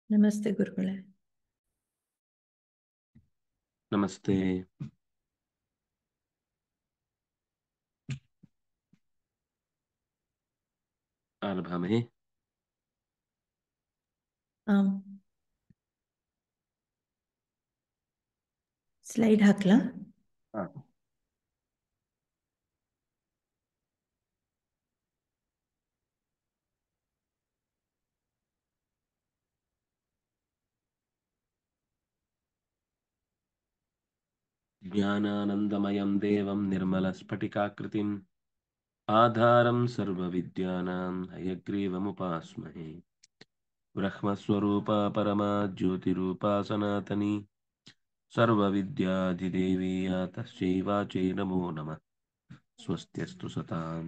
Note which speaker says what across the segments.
Speaker 1: ನಮಸ್ತೆ ಗುರುಗಳೇ.
Speaker 2: ನಮಸ್ತೆ. ಆರಂಭ.
Speaker 1: ಸ್ಲೈಡ್ ಹಾಕ್ಲಾ?
Speaker 2: ಜ್ಞಾನಾನಂದಮಯಂ ದೇವಂ ನಿರ್ಮಲಸ್ಫಟಿಕಾಕೃತಿಂ ಆಧಾರಂ ಸರ್ವವಿದ್ಯಾನಾಂ ಹಯಗ್ರೀವಮುಪಾಸ್ಮಹೇ. ಬ್ರಹ್ಮಸ್ವರೂಪ ಪರಮಾ ಜ್ಯೋತಿರೂಪಾ ಸನಾತನಿ ಸರ್ವವಿದ್ಯಾಧಿದೇವೀಯ ತಸ್ಯೈ ವಾಚೈ ನಮೋ ನಮಃ. ಸ್ವಸ್ತ್ಯಸ್ತು ಸತಾಂ.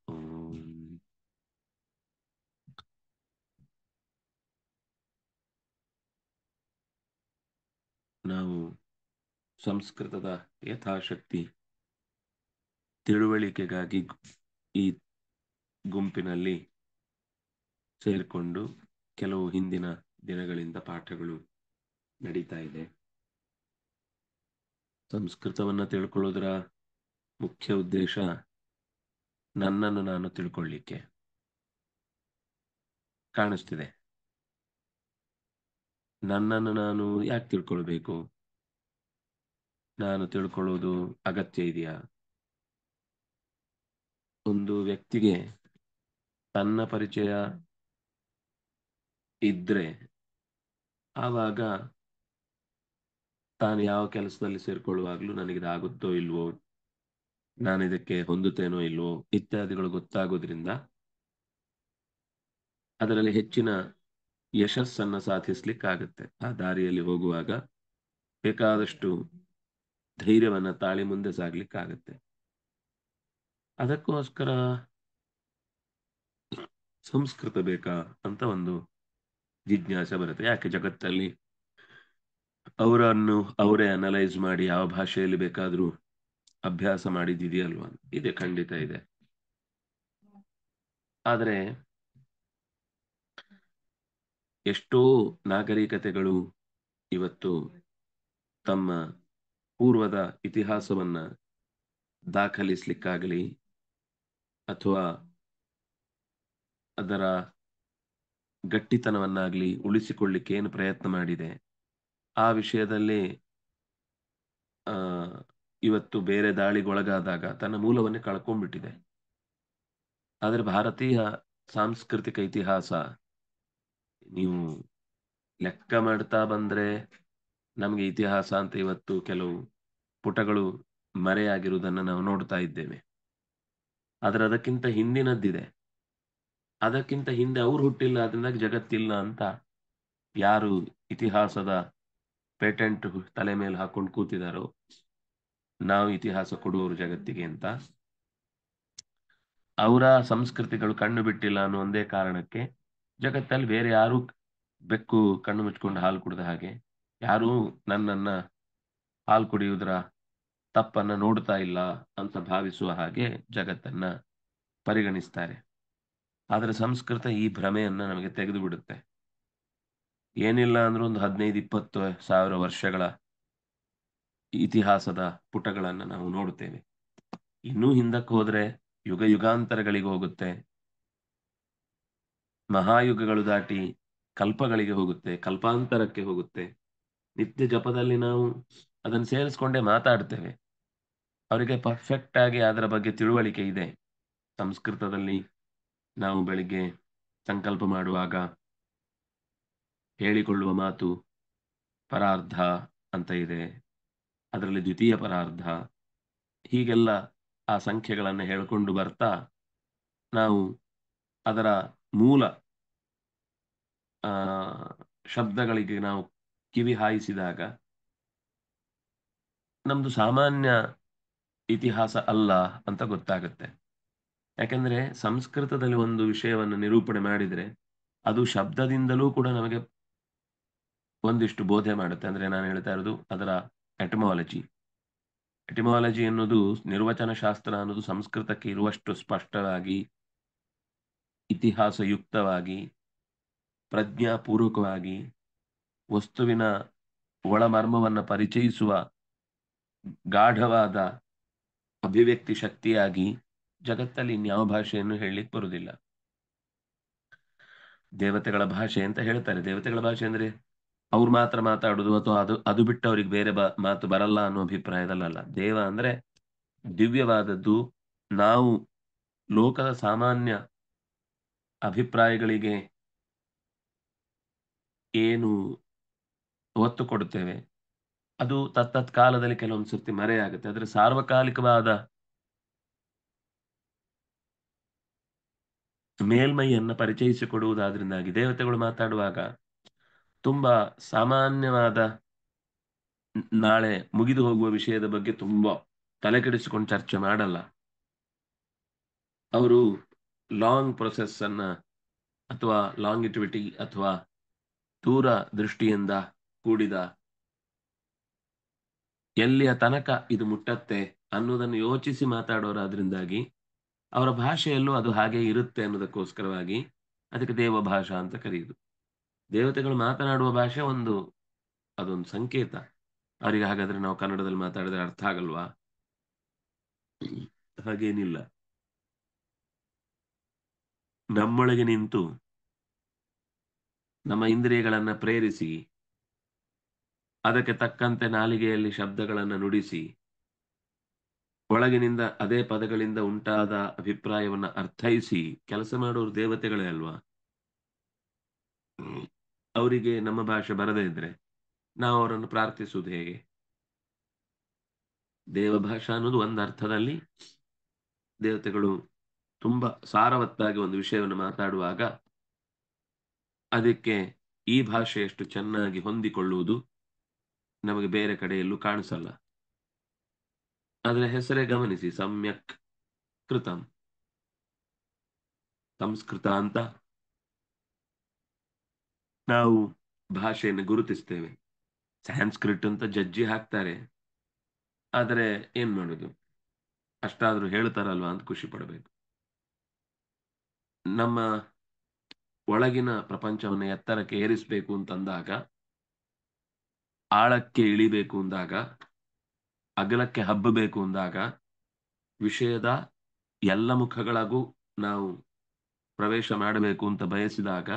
Speaker 2: ಓಂ. ನಾವು ಸಂಸ್ಕೃತದ ಯಥಾಶಕ್ತಿ ತಿಳುವಳಿಕೆಗಾಗಿ ಈ ಗುಂಪಿನಲ್ಲಿ ಸೇರಿಕೊಂಡು ಕೆಲವು ಹಿಂದಿನ ದಿನಗಳಿಂದ ಪಾಠಗಳು ನಡೀತಾ ಇದೆ. ಸಂಸ್ಕೃತವನ್ನು ತಿಳ್ಕೊಳ್ಳೋದರ ಮುಖ್ಯ ಉದ್ದೇಶ ನನ್ನನ್ನು ನಾನು ತಿಳ್ಕೊಳ್ಳಿಕ್ಕೆ. ಕಾಣಿಸ್ತಿದೆ? ನನ್ನನ್ನು ನಾನು ಯಾಕೆ ತಿಳ್ಕೊಳ್ಬೇಕು? ನಾನು ತಿಳ್ಕೊಳ್ಳೋದು ಅಗತ್ಯ ಇದೆಯಾ? ಒಂದು ವ್ಯಕ್ತಿಗೆ ತನ್ನ ಪರಿಚಯ ಇದ್ರೆ ಆವಾಗ ತಾನು ಯಾವ ಕೆಲಸದಲ್ಲಿ ಸೇರ್ಕೊಳ್ಳುವಾಗಲೂ ನನಗಿದಾಗುತ್ತೋ ಇಲ್ವೋ, ನಾನು ಇದಕ್ಕೆ ಹೊಂದುತ್ತೇನೋ ಇಲ್ವೋ ಇತ್ಯಾದಿಗಳು ಗೊತ್ತಾಗೋದ್ರಿಂದ ಅದರಲ್ಲಿ ಹೆಚ್ಚಿನ ಯಶಸ್ಸನ್ನು ಸಾಧಿಸ್ಲಿಕ್ಕಾಗತ್ತೆ. ಆ ದಾರಿಯಲ್ಲಿ ಹೋಗುವಾಗ ಬೇಕಾದಷ್ಟು ಧೈರ್ಯವನ್ನ ತಾಳಿ ಮುಂದೆ ಸಾಗ್ಲಿಕ್ಕಾಗತ್ತೆ. ಅದಕ್ಕೋಸ್ಕರ ಸಂಸ್ಕೃತ ಬೇಕಾ ಅಂತ ಒಂದು ಜಿಜ್ಞಾಸೆ ಬರುತ್ತೆ. ಯಾಕೆ ಜಗತ್ತಲ್ಲಿ ಅವರೇ ಅನಲೈಸ್ ಮಾಡಿ ಯಾವ ಭಾಷೆಯಲ್ಲಿ ಬೇಕಾದ್ರೂ ಅಭ್ಯಾಸ ಮಾಡಿದ್ದಿದೆಯಲ್ವಾ? ಇದೆ, ಖಂಡಿತ ಇದೆ. ಆದರೆ ಎಷ್ಟೋ ನಾಗರಿಕತೆಗಳು ಇವತ್ತು ತಮ್ಮ ಪೂರ್ವದ ಇತಿಹಾಸವನ್ನ ದಾಖಲಿಸ್ಲಿಕ್ಕಾಗಲಿ ಅಥವಾ ಅದರ ಗಟ್ಟಿತನವನ್ನಾಗ್ಲಿ ಉಳಿಸಿಕೊಳ್ಳಿಕ್ಕೆ ಏನು ಪ್ರಯತ್ನ ಮಾಡಿದೆ ಆ ವಿಷಯದಲ್ಲಿ ಇವತ್ತು ಬೇರೆ ದಾಳಿಗೊಳಗಾದಾಗ ತನ್ನ ಮೂಲವನ್ನೇ ಕಳ್ಕೊಂಡ್ಬಿಟ್ಟಿದೆ. ಆದರೆ ಭಾರತೀಯ ಸಾಂಸ್ಕೃತಿಕ ಇತಿಹಾಸ ನೀವು ಲೆಕ್ಕ ಮಾಡ್ತಾ ಬಂದ್ರೆ ನಮಗೆ ಇತಿಹಾಸ ಅಂತ ಇವತ್ತು ಕೆಲವು ಪುಟಗಳು ಮರೆಯಾಗಿರುವುದನ್ನು ನಾವು ನೋಡ್ತಾ ಇದ್ದೇವೆ. ಆದರೆ ಅದಕ್ಕಿಂತ ಹಿಂದಿನದ್ದಿದೆ. ಅದಕ್ಕಿಂತ ಹಿಂದೆ ಅವ್ರು ಹುಟ್ಟಿಲ್ಲ, ಅದರಿಂದ ಜಗತ್ತಿಲ್ಲ ಅಂತ ಯಾರು ಇತಿಹಾಸದ ಪೇಟೆಂಟ್ ತಲೆ ಮೇಲೆ ಹಾಕೊಂಡು ಕೂತಿದಾರೋ, ನಾವು ಇತಿಹಾಸ ಕೊಡುವವರು ಜಗತ್ತಿಗೆ ಅಂತ, ಅವರ ಸಂಸ್ಕೃತಿಗಳು ಕಣ್ಣು ಬಿಟ್ಟಿಲ್ಲ ಅನ್ನೋ ಒಂದೇ ಕಾರಣಕ್ಕೆ ಜಗತ್ತಲ್ಲಿ ಬೇರೆ ಯಾರು ಬೆಕ್ಕು ಕಣ್ಣು ಮುಚ್ಕೊಂಡು ಹಾಲು ಕುಡಿದ ಹಾಗೆ ಯಾರೂ ನನ್ನನ್ನ ಹಾಲು ಕುಡಿಯುವುದರ ತಪ್ಪನ್ನ ನೋಡ್ತಾ ಇಲ್ಲ ಅಂತ ಭಾವಿಸುವ ಹಾಗೆ ಜಗತ್ತನ್ನ ಪರಿಗಣಿಸ್ತಾರೆ. ಆದರೆ ಸಂಸ್ಕೃತ ಈ ಭ್ರಮೆಯನ್ನ ನಮಗೆ ತೆಗೆದು ಬಿಡುತ್ತೆ. ಏನಿಲ್ಲ ಅಂದ್ರೂ ಒಂದು 15-20 ಸಾವಿರ ವರ್ಷಗಳ ಇತಿಹಾಸದ ಪುಟಗಳನ್ನು ನಾವು ನೋಡುತ್ತೇವೆ. ಇನ್ನೂ ಹಿಂದಕ್ಕೆ ಹೋದ್ರೆ ಯುಗ ಯುಗಾಂತರಗಳಿಗೆ ಹೋಗುತ್ತೆ, ಮಹಾಯುಗಗಳು ದಾಟಿ ಕಲ್ಪಗಳಿಗೆ ಹೋಗುತ್ತೆ, ಕಲ್ಪಾಂತರಕ್ಕೆ ಹೋಗುತ್ತೆ. ನಿತ್ಯ ಜಪದಲ್ಲಿ ನಾವು ಅದನ್ನು ಸೇರಿಸ್ಕೊಂಡೇ ಮಾತಾಡ್ತೇವೆ. ಅವರಿಗೆ ಪರ್ಫೆಕ್ಟ್ ಆಗಿ ಅದರ ಬಗ್ಗೆ ತಿಳುವಳಿಕೆ ಇದೆ. ಸಂಸ್ಕೃತದಲ್ಲಿ ನಾವು ಬೆಳಿಗ್ಗೆ ಸಂಕಲ್ಪ ಮಾಡುವಾಗ ಹೇಳಿಕೊಳ್ಳುವ ಮಾತು ಪರಾರ್ಧ ಅಂತ ಇದೆ, ಅದರಲ್ಲಿ ದ್ವಿತೀಯ ಪರಾರ್ಧ, ಹೀಗೆಲ್ಲ ಆ ಸಂಖ್ಯೆಗಳನ್ನು ಹೇಳಿಕೊಂಡು ಬರ್ತಾ ನಾವು ಅದರ ಮೂಲ ಶಬ್ದಗಳಿಗೆ ನಾವು ಕಿವಿ ಹಾಯಿಸಿದಾಗ ನಮ್ದು ಸಾಮಾನ್ಯ ಇತಿಹಾಸ ಅಲ್ಲ ಅಂತ ಗೊತ್ತಾಗುತ್ತೆ. ಯಾಕೆಂದ್ರೆ ಸಂಸ್ಕೃತದಲ್ಲಿ ಒಂದು ವಿಷಯವನ್ನು ನಿರೂಪಣೆ ಮಾಡಿದ್ರೆ ಅದು ಶಬ್ದದಿಂದಲೂ ಕೂಡ ನಮಗೆ ಒಂದಿಷ್ಟು ಬೋಧೆ ಮಾಡುತ್ತೆ. ಅಂದ್ರೆ ನಾನು ಹೇಳ್ತಾ ಇರೋದು ಅದರ ಎಟಮಾಲಜಿ ಎನ್ನುವುದು, ನಿರ್ವಚನ ಶಾಸ್ತ್ರ ಅನ್ನೋದು ಸಂಸ್ಕೃತಕ್ಕೆ ಇರುವಷ್ಟು ಸ್ಪಷ್ಟವಾಗಿ ಇತಿಹಾಸ ಯುಕ್ತವಾಗಿ ಪ್ರಜ್ಞಾಪೂರ್ವಕವಾಗಿ ವಸ್ತುವಿನ ಒಳಮರ್ಮವನ್ನು ಪರಿಚಯಿಸುವ ಗಾಢವಾದ ಅಭಿವ್ಯಕ್ತಿ ಶಕ್ತಿಯಾಗಿ ಜಗತ್ತಲ್ಲಿ ಇನ್ಯಾವ ಭಾಷೆಯನ್ನು ಹೇಳಲಿಕ್ಕೆ ಬರುವುದಿಲ್ಲ. ದೇವತೆಗಳ ಭಾಷೆ ಅಂತ ಹೇಳ್ತಾರೆ. ದೇವತೆಗಳ ಭಾಷೆ ಅಂದ್ರೆ ಅವ್ರು ಮಾತ್ರ ಮಾತಾಡುದು ಅಥವಾ ಅದು ಬಿಟ್ಟು ಅವ್ರಿಗೆ ಬೇರೆ ಮಾತು ಬರಲ್ಲ ಅನ್ನೋ ಅಭಿಪ್ರಾಯದಲ್ಲ. ದೇವ ಅಂದ್ರೆ ದಿವ್ಯವಾದದ್ದು. ನಾವು ಲೋಕದ ಸಾಮಾನ್ಯ ಅಭಿಪ್ರಾಯಗಳಿಗೆ ಏನು ಒತ್ತು ಕೊಡುತ್ತೇವೆ ಅದು ತತ್ತತ್ ಕಾಲದಲ್ಲಿ ಕೆಲವೊಂದು ಸರ್ತಿ ಮರೆಯಾಗುತ್ತೆ. ಆದ್ರೆ ಸಾರ್ವಕಾಲಿಕವಾದ ಮೇಲ್ಮೈಯನ್ನ ಪರಿಚಯಿಸಿಕೊಡುವುದಾದ್ರಿಂದಾಗಿ ದೇವತೆಗಳು ಮಾತಾಡುವಾಗ ತುಂಬಾ ಸಾಮಾನ್ಯವಾದ ನಾಳೆ ಮುಗಿದು ಹೋಗುವ ವಿಷಯದ ಬಗ್ಗೆ ತುಂಬಾ ತಲೆಕೆಡಿಸಿಕೊಂಡು ಚರ್ಚೆ ಮಾಡಲ್ಲ. ಅವರು ಲಾಂಗ್ ಪ್ರೊಸೆಸ್ ಅನ್ನ ಅಥವಾ ಲಾಂಗಿಟಿವಿಟಿ ಅಥವಾ ದೂರ ದೃಷ್ಟಿಯಿಂದ ಕೂಡಿದ ಎಲ್ಲಿಯ ತನಕ ಇದು ಮುಟ್ಟತ್ತೆ ಅನ್ನೋದನ್ನು ಯೋಚಿಸಿ ಮಾತಾಡೋರಾದ್ರಿಂದಾಗಿ ಅವರ ಭಾಷೆಯಲ್ಲೂ ಅದು ಹಾಗೆ ಇರುತ್ತೆ ಅನ್ನೋದಕ್ಕೋಸ್ಕರವಾಗಿ ಅದಕ್ಕೆ ದೇವ ಭಾಷಾ ಅಂತ ಕರೆಯುವುದು. ದೇವತೆಗಳು ಮಾತನಾಡುವ ಭಾಷೆ ಅದೊಂದು ಸಂಕೇತ. ಅವರಿಗೆ ಹಾಗಾದ್ರೆ ನಾವು ಕನ್ನಡದಲ್ಲಿ ಮಾತಾಡಿದ್ರೆ ಅರ್ಥ ಆಗಲ್ವಾ? ಹಾಗೇನಿಲ್ಲ. ನಮ್ಮೊಳಗೆ ನಿಂತು ನಮ್ಮ ಇಂದ್ರಿಯಗಳನ್ನ ಪ್ರೇರಿಸಿ ಅದಕ್ಕೆ ತಕ್ಕಂತೆ ನಾಲಿಗೆಯಲ್ಲಿ ಶಬ್ದಗಳನ್ನು ನುಡಿಸಿ ಒಳಗಿನಿಂದ ಅದೇ ಪದಗಳಿಂದ ಉಂಟಾದ ಅಭಿಪ್ರಾಯವನ್ನ ಅರ್ಥೈಸಿ ಕೆಲಸ ಮಾಡೋರು ದೇವತೆಗಳೇ ಅಲ್ವಾ? ಅವರಿಗೆ ನಮ್ಮ ಭಾಷೆ ಬರದೇ ಇದ್ರೆ ನಾವು ಅವರನ್ನು ಪ್ರಾರ್ಥಿಸುವುದು ಹೇಗೆ? ದೇವಭಾಷಾ ಅನ್ನೋದು ಒಂದು ಅರ್ಥದಲ್ಲಿ ದೇವತೆಗಳು ತುಂಬಾ ಸಾರವತ್ತಾಗಿ ಒಂದು ವಿಷಯವನ್ನು ಮಾತಾಡುವಾಗ ಅದಕ್ಕೆ ಈ ಭಾಷೆಯಷ್ಟು ಚೆನ್ನಾಗಿ ಹೊಂದಿಕೊಳ್ಳುವುದು ನಮಗೆ ಬೇರೆ ಕಡೆಯಲ್ಲೂ ಕಾಣಿಸಲ್ಲ. ಅದರ ಹೆಸರೇ ಗಮನಿಸಿ, ಸಮ್ಯಕ್ ಕೃತಂ, ಸಂಸ್ಕೃತ ಅಂತ ನಾವು ಭಾಷೆಯನ್ನು ಗುರುತಿಸ್ತೇವೆ. ಸ್ಯಾನ್ಸ್ಕ್ರಿಟ್ ಅಂತ ಜಜ್ಜಿ ಹಾಕ್ತಾರೆ. ಆದರೆ ಏನ್ ಮಾಡುದು, ಅಷ್ಟಾದ್ರೂ ಹೇಳ್ತಾರಲ್ವಾ ಅಂತ ಖುಷಿ ಪಡಬೇಕು. ನಮ್ಮ ಒಳಗಿನ ಪ್ರಪಂಚವನ್ನು ಎತ್ತರಕ್ಕೆ ಏರಿಸಬೇಕು ಅಂತಂದಾಗ, ಆಳಕ್ಕೆ ಇಳಿಬೇಕು ಅಂದಾಗ, ಅಗಲಕ್ಕೆ ಹಬ್ಬಬೇಕು ಅಂದಾಗ, ವಿಷಯದ ಎಲ್ಲ ಮುಖಗಳಿಗೂ ನಾವು ಪ್ರವೇಶ ಮಾಡಬೇಕು ಅಂತ ಬಯಸಿದಾಗ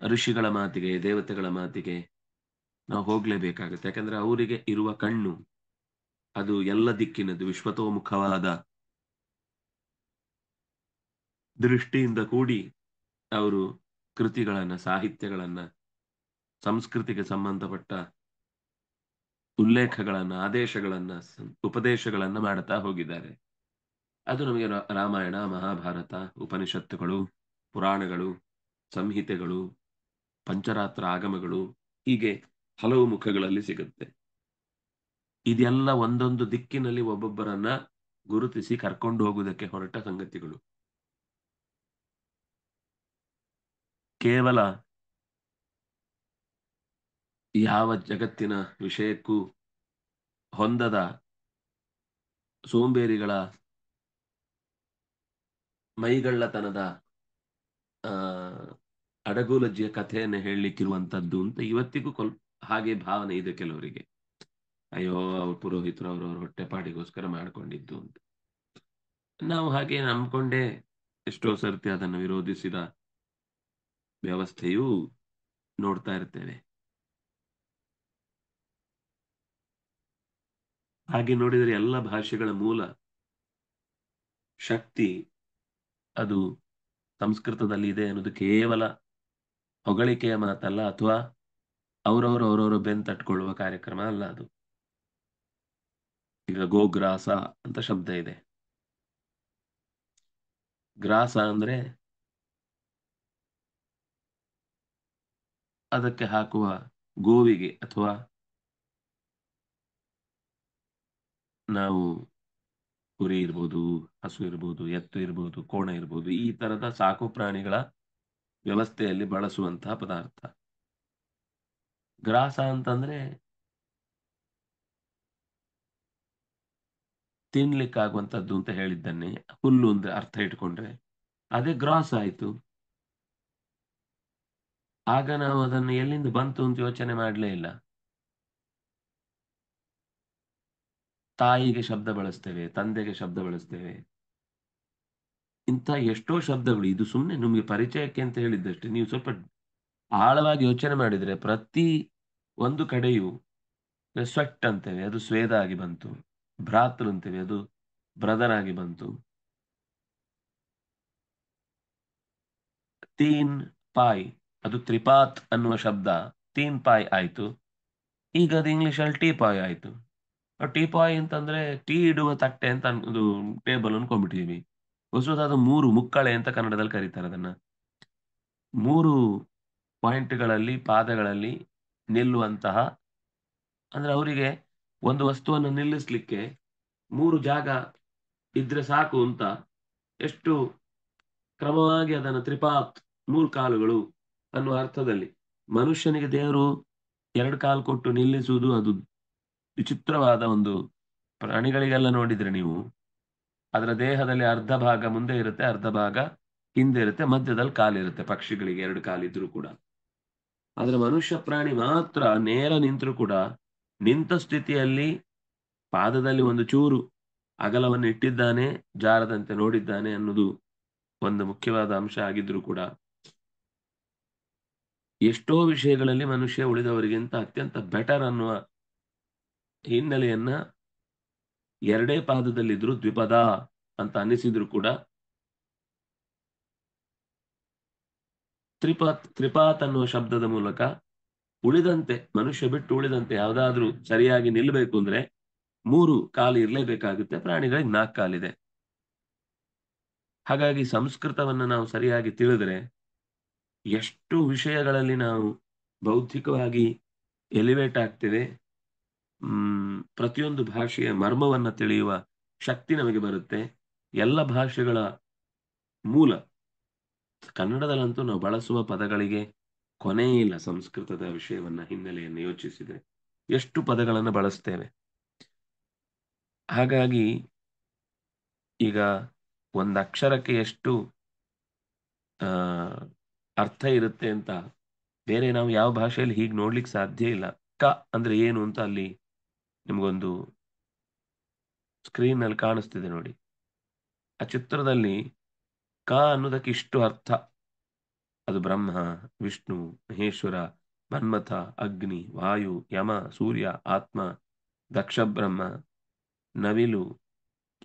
Speaker 2: ಋಷಿಗಳ ಮಾತಿಗೆ, ದೇವತೆಗಳ ಮಾತಿಗೆ ನಾವು ಹೋಗ್ಲೇಬೇಕಾಗುತ್ತೆ. ಯಾಕಂದ್ರೆ ಅವರಿಗೆ ಇರುವ ಕಣ್ಣು ಅದು ಎಲ್ಲ ದಿಕ್ಕಿನದು ವಿಶ್ವತೋಮುಖವಾದ ದೃಷ್ಟಿಯಿಂದ ಕೂಡಿ ಅವರು ಕೃತಿಗಳನ್ನ, ಸಾಹಿತ್ಯಗಳನ್ನ, ಸಂಸ್ಕೃತಿಗೆ ಸಂಬಂಧಪಟ್ಟ ಉಲ್ಲೇಖಗಳನ್ನ, ಆದೇಶಗಳನ್ನ, ಉಪದೇಶಗಳನ್ನ ಮಾಡುತ್ತಾ ಹೋಗಿದ್ದಾರೆ. ಅದು ನಮಗೆ ರಾಮಾಯಣ, ಮಹಾಭಾರತ, ಉಪನಿಷತ್ತುಗಳು, ಪುರಾಣಗಳು, ಸಂಹಿತೆಗಳು, ಪಂಚರಾತ್ರ ಆಗಮಗಳು, ಹೀಗೆ ಹಲವು ಮುಖಗಳಲ್ಲಿ ಸಿಗುತ್ತೆ. ಇದೆಲ್ಲ ಒಂದೊಂದು ದಿಕ್ಕಿನಲ್ಲಿ ಒಬ್ಬೊಬ್ಬರನ್ನ ಗುರುತಿಸಿ ಕರ್ಕೊಂಡು ಹೋಗುವುದಕ್ಕೆ ಹೊರಟ ಸಂಗತಿಗಳು. ಕೇವಲ ಯಾವ ಜಗತ್ತಿನ ವಿಷಯಕ್ಕೂ ಹೊಂದದ ಸೋಂಬೇರಿಗಳ ಮೈಗಳ್ಳತನದ ಅಡಗುಲಜ್ಜಿಯ ಕಥೆಯನ್ನು ಹೇಳಲಿಕ್ಕಿರುವಂತದ್ದು ಅಂತ ಇವತ್ತಿಗೂ ಹಾಗೆ ಭಾವನೆ ಇದೆ ಕೆಲವರಿಗೆ. ಅಯ್ಯೋ, ಅವ್ರ ಪುರೋಹಿತರು ಅವ್ರವ್ರ ಹೊಟ್ಟೆಪಾಡಿಗೋಸ್ಕರ ಮಾಡ್ಕೊಂಡಿದ್ದು ಅಂತ. ನಾವು ಹಾಗೆ ನಂಬ್ಕೊಂಡೇ ಎಷ್ಟೋ ಸರ್ತಿ ಅದನ್ನು ವಿರೋಧಿಸಿದ ವ್ಯವಸ್ಥೆಯೂ ನೋಡ್ತಾ ಇರ್ತೇವೆ. ಹಾಗೆ ನೋಡಿದರೆ ಎಲ್ಲ ಭಾಷೆಗಳ ಮೂಲ ಶಕ್ತಿ ಅದು ಸಂಸ್ಕೃತದಲ್ಲಿ ಇದೆ ಅನ್ನೋದು ಕೇವಲ ಹೊಗಳಿಕೆಯ ಮಾತಲ್ಲ, ಅಥವಾ ಅವರವರು ಬೆನ್ ತಟ್ಕೊಳ್ಳುವ ಕಾರ್ಯಕ್ರಮ ಅಲ್ಲ ಅದು. ಈಗ ಗೋಗ್ರಾಸ ಅಂತ ಶಬ್ದ ಇದೆ. ಗ್ರಾಸ ಅಂದ್ರೆ ಅದಕ್ಕೆ ಹಾಕುವ ಗೋವಿಗೆ, ಅಥವಾ ನಾವು ಕುರಿ ಇರ್ಬೋದು, ಹಸು ಇರ್ಬೋದು, ಎತ್ತು ಇರ್ಬೋದು, ಕೋಣ ಇರ್ಬೋದು, ಈ ತರದ ಸಾಕು ಪ್ರಾಣಿಗಳ ವ್ಯವಸ್ಥೆಯಲ್ಲಿ ಬಳಸುವಂತಹ ಪದಾರ್ಥ. ಗ್ರಾಸ ಅಂತಂದ್ರೆ ತಿನ್ಲಿಕ್ಕಾಗುವಂತದ್ದು ಅಂತ ಹೇಳಿದ್ದನ್ನೇ ಹುಲ್ಲು ಅಂದ್ರೆ ಅರ್ಥ ಇಟ್ಕೊಂಡ್ರೆ ಅದೇ ಗ್ರಾಸ್ ಆಯ್ತು. ಆಗ ನಾವು ಅದನ್ನು ಎಲ್ಲಿಂದ ಬಂತು ಅಂತ ಯೋಚನೆ ಮಾಡಲೇ ಇಲ್ಲ. ತಾಯಿಗೆ ಶಬ್ದ ಬಳಸ್ತೇವೆ, ತಂದೆಗೆ ಶಬ್ದ ಬಳಸ್ತೇವೆ. ಇಂಥ ಎಷ್ಟೋ ಶಬ್ದಗಳು. ಇದು ಸುಮ್ಮನೆ ನಿಮಗೆ ಪರಿಚಯಕ್ಕೆ ಅಂತ ಹೇಳಿದ್ದಷ್ಟೇ. ನೀವು ಸ್ವಲ್ಪ ಆಳವಾಗಿ ಯೋಚನೆ ಮಾಡಿದ್ರೆ ಪ್ರತಿ ಒಂದು ಕಡೆಯೂ ಸ್ವೆಟ್ ಅಂತೇವೆ, ಅದು ಸ್ವೇದ ಆಗಿ ಬಂತು. ಭ್ರಾತೃ ಅಂತೇವೆ, ಅದು ಬ್ರದರ್ ಆಗಿ ಬಂತು. ತೀನ್ ಪಾಯ್, ಅದು ತ್ರಿಪಾತ್ ಅನ್ನುವ ಶಬ್ದ ತೀನ್ ಪಾಯ್ ಆಯ್ತು. ಈಗ ಅದು ಇಂಗ್ಲಿಷ್ ಅಲ್ಲಿ ಟೀ ಪಾಯ್ ಆಯ್ತು. ಟೀ ಪಾಯ್ ಅಂತಂದ್ರೆ ಟೀ ಇಡುವ ತಟ್ಟೆ ಅಂತ ಅದು ಟೇಬಲ್ ಅನ್ಕೊಂಡ್ಬಿಟ್ಟಿದೀವಿ. ಹೊಸದು ಅದು ಮೂರು ಮುಕ್ಕಳೆ ಅಂತ ಕನ್ನಡದಲ್ಲಿ ಕರೀತಾರೆ ಅದನ್ನ. ಮೂರು ಪಾಯಿಂಟ್ಗಳಲ್ಲಿ ಪಾದಗಳಲ್ಲಿ ನಿಲ್ಲುವಂತಹ, ಅಂದ್ರೆ ಅವರಿಗೆ ಒಂದು ವಸ್ತುವನ್ನು ನಿಲ್ಲಿಸ್ಲಿಕ್ಕೆ ಮೂರು ಜಾಗ ಇದ್ರೆ ಸಾಕು ಅಂತ ಎಷ್ಟು ಕ್ರಮವಾಗಿ ಅದನ್ನು ತ್ರಿಪಾತ್, ಮೂರು ಕಾಲುಗಳು ಅನ್ನುವ ಅರ್ಥದಲ್ಲಿ. ಮನುಷ್ಯನಿಗೆ ದೇವರು ಎರಡು ಕಾಲು ಕೊಟ್ಟು ನಿಲ್ಲಿಸುವುದು ಅದು ವಿಚಿತ್ರವಾದ ಒಂದು. ಪ್ರಾಣಿಗಳಿಗೆಲ್ಲ ನೋಡಿದ್ರೆ ನೀವು ಅದರ ದೇಹದಲ್ಲಿ ಅರ್ಧ ಭಾಗ ಮುಂದೆ ಇರುತ್ತೆ, ಅರ್ಧ ಭಾಗ ಹಿಂದೆ ಇರುತ್ತೆ, ಮಧ್ಯದಲ್ಲಿ ಕಾಲಿರುತ್ತೆ. ಪಕ್ಷಿಗಳಿಗೆ ಎರಡು ಕಾಲಿದ್ರು ಕೂಡ. ಆದ್ರೆ ಮನುಷ್ಯ ಪ್ರಾಣಿ ಮಾತ್ರ ನೇರ ನಿಂತರೂ ಕೂಡ ನಿಂತ ಸ್ಥಿತಿಯಲ್ಲಿ ಪಾದದಲ್ಲಿ ಒಂದು ಚೂರು ಅಗಲವನ್ನು ಇಟ್ಟಿದ್ದಾನೆ, ಜಾರದಂತೆ ನೋಡಿದ್ದಾನೆ ಅನ್ನೋದು ಒಂದು ಮುಖ್ಯವಾದ ಅಂಶ ಆಗಿದ್ರು ಕೂಡ ಎಷ್ಟೋ ವಿಷಯಗಳಲ್ಲಿ ಮನುಷ್ಯ ಉಳಿದವರಿಗಿಂತ ಅತ್ಯಂತ ಬೆಟರ್ ಅನ್ನುವ ಹಿನ್ನೆಲೆಯನ್ನ, ಎರಡೇ ಪಾದದಲ್ಲಿದ್ರು ದ್ವಿಪದ ಅಂತ ಅನಿಸಿದ್ರು ಕೂಡ ತ್ರಿಪಾತ್ ಅನ್ನುವ ಶಬ್ದದ ಮೂಲಕ ಉಳಿದಂತೆ ಮನುಷ್ಯ ಬಿಟ್ಟು ಉಳಿದಂತೆ ಯಾವ್ದಾದ್ರೂ ಸರಿಯಾಗಿ ನಿಲ್ಲಬೇಕು ಅಂದ್ರೆ ಮೂರು ಕಾಲು ಇರಲೇಬೇಕಾಗುತ್ತೆ. ಪ್ರಾಣಿಗಳಿಗೆ ನಾಲ್ಕು ಕಾಲಿದೆ. ಹಾಗಾಗಿ ಸಂಸ್ಕೃತವನ್ನು ನಾವು ಸರಿಯಾಗಿ ತಿಳಿದ್ರೆ ಎಷ್ಟು ವಿಷಯಗಳಲ್ಲಿ ನಾವು ಬೌದ್ಧಿಕವಾಗಿ ಎಲಿವೇಟ್ ಆಗ್ತೇವೆ. ಪ್ರತಿಯೊಂದು ಭಾಷೆಯ ಮರ್ಮವನ್ನ ತಿಳಿಯುವ ಶಕ್ತಿ ನಮಗೆ ಬರುತ್ತೆ. ಎಲ್ಲ ಭಾಷೆಗಳ ಮೂಲ ಕನ್ನಡದಲ್ಲಂತೂ ನಾವು ಬಳಸುವ ಪದಗಳಿಗೆ ಕೊನೆ ಇಲ್ಲ. ಸಂಸ್ಕೃತದ ವಿಷಯವನ್ನ ಹಿನ್ನೆಲೆಯನ್ನು ಯೋಚಿಸಿದ್ರೆ ಎಷ್ಟು ಪದಗಳನ್ನು ಬಳಸ್ತೇವೆ. ಹಾಗಾಗಿ ಈಗ ಒಂದು ಅಕ್ಷರಕ್ಕೆ ಎಷ್ಟು ಅರ್ಥ ಇರುತ್ತೆ ಅಂತ ಬೇರೆ ನಾವು ಯಾವ ಭಾಷೆಯಲ್ಲಿ ಹೀಗೆ ನೋಡ್ಲಿಕ್ಕೆ ಸಾಧ್ಯ ಇಲ್ಲ. ಕ ಅಂದ್ರೆ ಏನು ಅಂತ ಅಲ್ಲಿ ನಿಮ್ಗೊಂದು ಸ್ಕ್ರೀನ್ ನಲ್ಲಿ ಕಾಣಿಸ್ತಿದೆ ನೋಡಿ. ಆ ಚಿತ್ರದಲ್ಲಿ ಕ ಅನ್ನೋದಕ್ಕೆ ಇಷ್ಟು ಅರ್ಥ. ಅದು ಬ್ರಹ್ಮ, ವಿಷ್ಣು, ಮಹೇಶ್ವರ, ಮನ್ಮಥ, ಅಗ್ನಿ, ವಾಯು, ಯಮ, ಸೂರ್ಯ, ಆತ್ಮ, ದಕ್ಷ ಬ್ರಹ್ಮ, ನವಿಲು,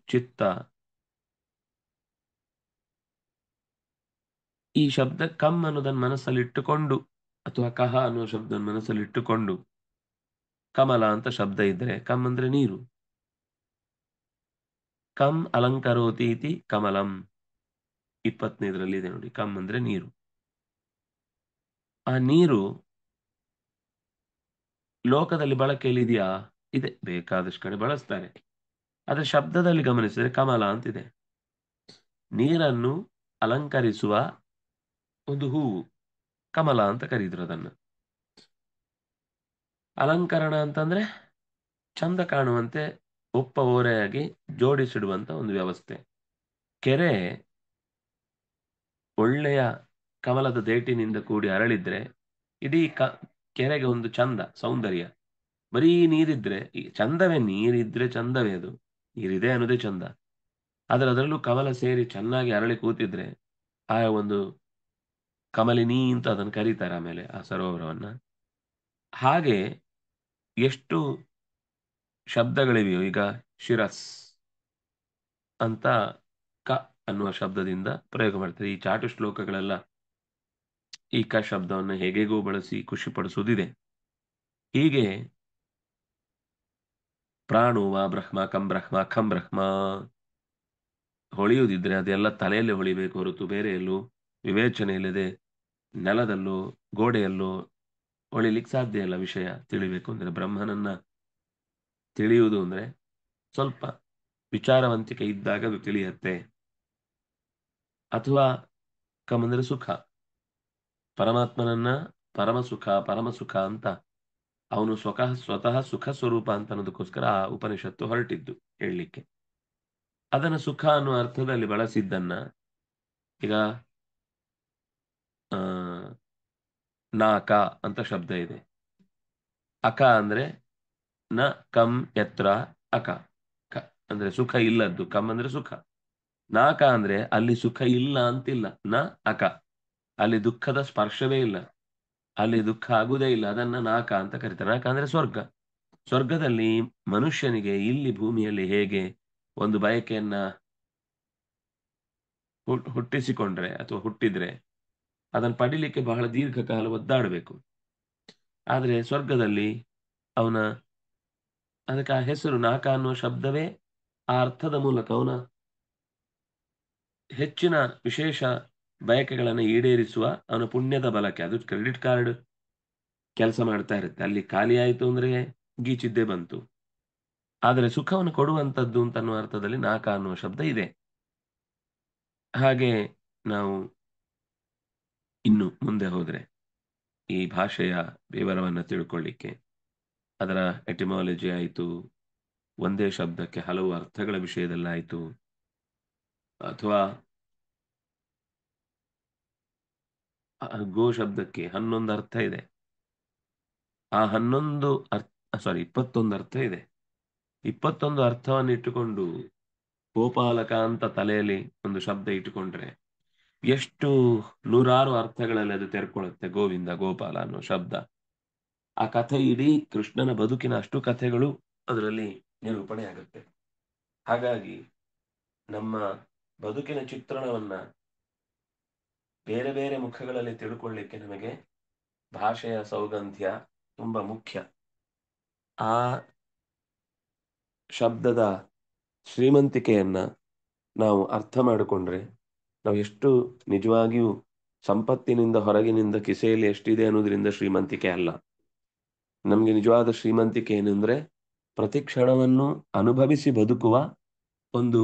Speaker 2: ಚಿತ್ತ. ಈ ಶಬ್ದ ಕಮ್ ಅನ್ನೋದನ್ನ ಮನಸ್ಸಲ್ಲಿ ಇಟ್ಟುಕೊಂಡು, ಅಥವಾ ಕಹ ಅನ್ನುವ ಶಬ್ದ ಮನಸ್ಸಲ್ಲಿ ಇಟ್ಟುಕೊಂಡು, ಕಮಲ ಅಂತ ಶಬ್ದ ಇದ್ರೆ ಕಮ್ ಅಂದ್ರೆ ನೀರು. ಕಮ್ ಅಲಂಕರೋತಿ ಇತಿ ಕಮಲಂ 25ರಲ್ಲಿ ಇದೆ ನೋಡಿ. ಕಮ್ ಅಂದ್ರೆ ನೀರು. ಆ ನೀರು ಲೋಕದಲ್ಲಿ ಬಳಕೆಯಲ್ಲಿ ಇದೆಯಾ? ಇದೆ, ಬೇಕಾದಷ್ಟು ಕಡೆ ಬಳಸ್ತಾರೆ. ಆದ್ರೆ ಶಬ್ದದಲ್ಲಿ ಗಮನಿಸಿದ್ರೆ ಕಮಲ ಅಂತಿದೆ. ನೀರನ್ನು ಅಲಂಕರಿಸುವ ಒಂದು ಹೂವು, ಕಮಲ ಅಂತ ಕರೀದ್ರು ಅದನ್ನ. ಅಲಂಕರಣ ಅಂತಂದ್ರೆ ಚಂದ ಕಾಣುವಂತೆ ಒಪ್ಪ ಓರೆಯಾಗಿ ಜೋಡಿಸಿಡುವಂತ ಒಂದು ವ್ಯವಸ್ಥೆ. ಕೆರೆ ಒಳ್ಳೆಯ ಕಮಲದ ದೇಟಿನಿಂದ ಕೂಡಿ ಅರಳಿದ್ರೆ ಇಡೀ ಕೆರೆಗೆ ಒಂದು ಚಂದ, ಸೌಂದರ್ಯ. ಬರೀ ನೀರಿದ್ರೆ ಚಂದವೇ, ನೀರಿದ್ರೆ ಚಂದವೇ, ಅದು ನೀರಿದೆ ಅನ್ನೋದೇ ಚಂದ. ಆದ್ರೆ ಅದರಲ್ಲೂ ಕಮಲ ಸೇರಿ ಚೆನ್ನಾಗಿ ಅರಳಿ ಕೂತಿದ್ರೆ ಆ ಒಂದು ಕಮಲಿನಿ ಅಂತ ಅದನ್ನು ಕರೀತಾರೆ ಆಮೇಲೆ ಆ ಸರೋವರವನ್ನ. ಹಾಗೆ ಎಷ್ಟು ಶಬ್ದಗಳಿವೆಯೋ. ಈಗ ಶಿರಸ್ ಅಂತ ಕ ಅನ್ನುವ ಶಬ್ದದಿಂದ ಪ್ರಯೋಗ ಮಾಡ್ತಾರೆ. ಈ ಚಾಟು ಶ್ಲೋಕಗಳೆಲ್ಲ ಈ ಕ ಶಬ್ದವನ್ನು ಹೇಗೆಗೂ ಬಳಸಿ ಖುಷಿ ಪಡಿಸುವುದಿದೆ. ಹೀಗೆ ಪ್ರಾಣುವ ಬ್ರಹ್ಮ, ಕಂ ಬ್ರಹ್ಮ, ಖಂ ಬ್ರಹ್ಮ ಹೊಳೆಯುವುದಿದ್ರೆ ಅದೆಲ್ಲ ತಲೆಯಲ್ಲೇ ಹೊಳಿಬೇಕು ಹೊರತು ಬೇರೆ ಎಲ್ಲೂ ವಿವೇಚನೆ ಇಲ್ಲದೆ ನೆಲದಲ್ಲೂ ಗೋಡೆಯಲ್ಲೂ ಹೊಳಿಲಿಕ್ಕೆ ಸಾಧ್ಯ ಇಲ್ಲ. ವಿಷಯ ತಿಳಿಬೇಕು ಅಂದ್ರೆ, ಬ್ರಹ್ಮನನ್ನ ತಿಳಿಯುವುದು ಅಂದ್ರೆ ಸ್ವಲ್ಪ ವಿಚಾರವಂತಿಕೆ ಇದ್ದಾಗ ಅದು ತಿಳಿಯತ್ತೆ. ಅಥವಾ ಕಮ್ ಅಂದ್ರೆ ಸುಖ, ಪರಮಾತ್ಮನನ್ನ ಪರಮ ಸುಖ ಅಂತ ಅವನು ಸ್ವತಃ ಸುಖ ಸ್ವರೂಪ ಅಂತ ಅನ್ನೋದಕ್ಕೋಸ್ಕರ ಆ ಉಪನಿಷತ್ತು ಹೊರಟಿದ್ದು ಹೇಳಲಿಕ್ಕೆ. ಅದನ್ನ ಸುಖ ಅನ್ನುವ ಅರ್ಥದಲ್ಲಿ ಬಳಸಿದ್ದನ್ನ ಈಗ ನಾಕ ಅಂತ ಶಬ್ದ ಇದೆ. ಅಕ ಅಂದ್ರೆ ನ ಕಂ ಯತ್ರ ಅಕ. ಕ ಅಂದ್ರೆ ಸುಖ ಇಲ್ಲದ್ದು, ಕಂ ಅಂದ್ರೆ ಸುಖ. ನಾಕ ಅಂದ್ರೆ ಅಲ್ಲಿ ಸುಖ ಇಲ್ಲ ಅಂತಿಲ್ಲ. ನ ಅಕ, ಅಲ್ಲಿ ದುಃಖದ ಸ್ಪರ್ಶವೇ ಇಲ್ಲ, ಅಲ್ಲಿ ದುಃಖ ಆಗುವುದೇ ಇಲ್ಲ. ಅದನ್ನ ನಾಕ ಅಂತ ಕರೀತಾರೆ. ನಾಕ ಅಂದ್ರೆ ಸ್ವರ್ಗ. ಸ್ವರ್ಗದಲ್ಲಿ ಮನುಷ್ಯನಿಗೆ ಇಲ್ಲಿ ಭೂಮಿಯಲ್ಲಿ ಹೇಗೆ ಒಂದು ಬಯಕೆಯನ್ನ ಹುಟ್ಟಿಸಿಕೊಂಡ್ರೆ ಅಥವಾ ಹುಟ್ಟಿದ್ರೆ ಅದನ್ನು ಪಡಿಲಿಕ್ಕೆ ಬಹಳ ದೀರ್ಘಕಾಲ ಒದ್ದಾಡಬೇಕು. ಆದ್ರೆ ಸ್ವರ್ಗದಲ್ಲಿ ಅವನ ಅದಕ್ಕೆ ಆ ಹೆಸರು ನಾಕ ಅನ್ನುವ ಶಬ್ದವೇ ಆ ಅರ್ಥದ ಮೂಲಕ ಅವನ ಹೆಚ್ಚಿನ ವಿಶೇಷ ಬಯಕೆಗಳನ್ನು ಈಡೇರಿಸುವ ಅವನ ಪುಣ್ಯದ ಬಲಕ್ಕೆ. ಅದು ಕ್ರೆಡಿಟ್ ಕಾರ್ಡ್ ಕೆಲಸ ಮಾಡ್ತಾ ಇರುತ್ತೆ. ಅಲ್ಲಿ ಖಾಲಿ ಆಯಿತು ಅಂದ್ರೆ ಗೀಚಿದ್ದೇ ಬಂತು. ಆದರೆ ಸುಖವನ್ನು ಕೊಡುವಂಥದ್ದು ಅಂತ ಅನ್ನುವ ಅರ್ಥದಲ್ಲಿ ನಾಕ ಅನ್ನುವ ಶಬ್ದ ಇದೆ. ಹಾಗೆ ನಾವು ಇನ್ನು ಮುಂದೆ ಹೋದ್ರೆ ಈ ಭಾಷೆಯ ವಿವರವನ್ನು ತಿಳ್ಕೊಳ್ಳಿಕ್ಕೆ ಅದರ ಎಟಿಮಾಲಜಿ ಆಯಿತು, ಒಂದೇ ಶಬ್ದಕ್ಕೆ ಹಲವು ಅರ್ಥಗಳ ವಿಷಯದಲ್ಲಾಯಿತು, ಅಥವಾ ಗೋ ಶಬ್ದಕ್ಕೆ 11 ಅರ್ಥ ಇದೆ. ಆ 11 21 ಅರ್ಥ ಇದೆ. 21 ಅರ್ಥವನ್ನು ಇಟ್ಟುಕೊಂಡು ಗೋಪಾಲಕ ಅಂತ ತಲೆಯಲ್ಲಿ ಒಂದು ಶಬ್ದ ಇಟ್ಟುಕೊಂಡ್ರೆ ಎಷ್ಟು ನೂರಾರು ಅರ್ಥಗಳಲ್ಲಿ ಅದು ತೆರ್ಕೊಳ್ಳುತ್ತೆ. ಗೋವಿಂದ ಗೋಪಾಲ ಅನ್ನೋ ಶಬ್ದ, ಆ ಕಥೆ ಇಡೀ ಕೃಷ್ಣನ ಬದುಕಿನ ಅಷ್ಟು ಕಥೆಗಳು ಅದರಲ್ಲಿ ನಿರೂಪಣೆ ಆಗುತ್ತೆ. ಹಾಗಾಗಿ ನಮ್ಮ ಬದುಕಿನ ಚಿತ್ರಣವನ್ನ ಬೇರೆ ಬೇರೆ ಮುಖಗಳಲ್ಲಿ ತಿಳ್ಕೊಳ್ಳಿಕ್ಕೆ ನಮಗೆ ಭಾಷೆಯ ಸೌಗಂಧ್ಯ ತುಂಬಾ ಮುಖ್ಯ. ಆ ಶಬ್ದದ ಶ್ರೀಮಂತಿಕೆಯನ್ನ ನಾವು ಅರ್ಥ ಮಾಡಿಕೊಂಡ್ರೆ ನಾವು ಎಷ್ಟು ನಿಜವಾಗಿಯೂ ಸಂಪತ್ತಿನಿಂದ ಹೊರಗಿನಿಂದ ಕಿಸೆಯಲ್ಲಿ ಎಷ್ಟಿದೆ ಅನ್ನೋದ್ರಿಂದ ಶ್ರೀಮಂತಿಕೆ ಅಲ್ಲ. ನಮಗೆ ನಿಜವಾದ ಶ್ರೀಮಂತಿಕೆ ಏನಂದ್ರೆ ಪ್ರತಿ ಕ್ಷಣವನ್ನು ಅನುಭವಿಸಿ ಬದುಕುವ ಒಂದು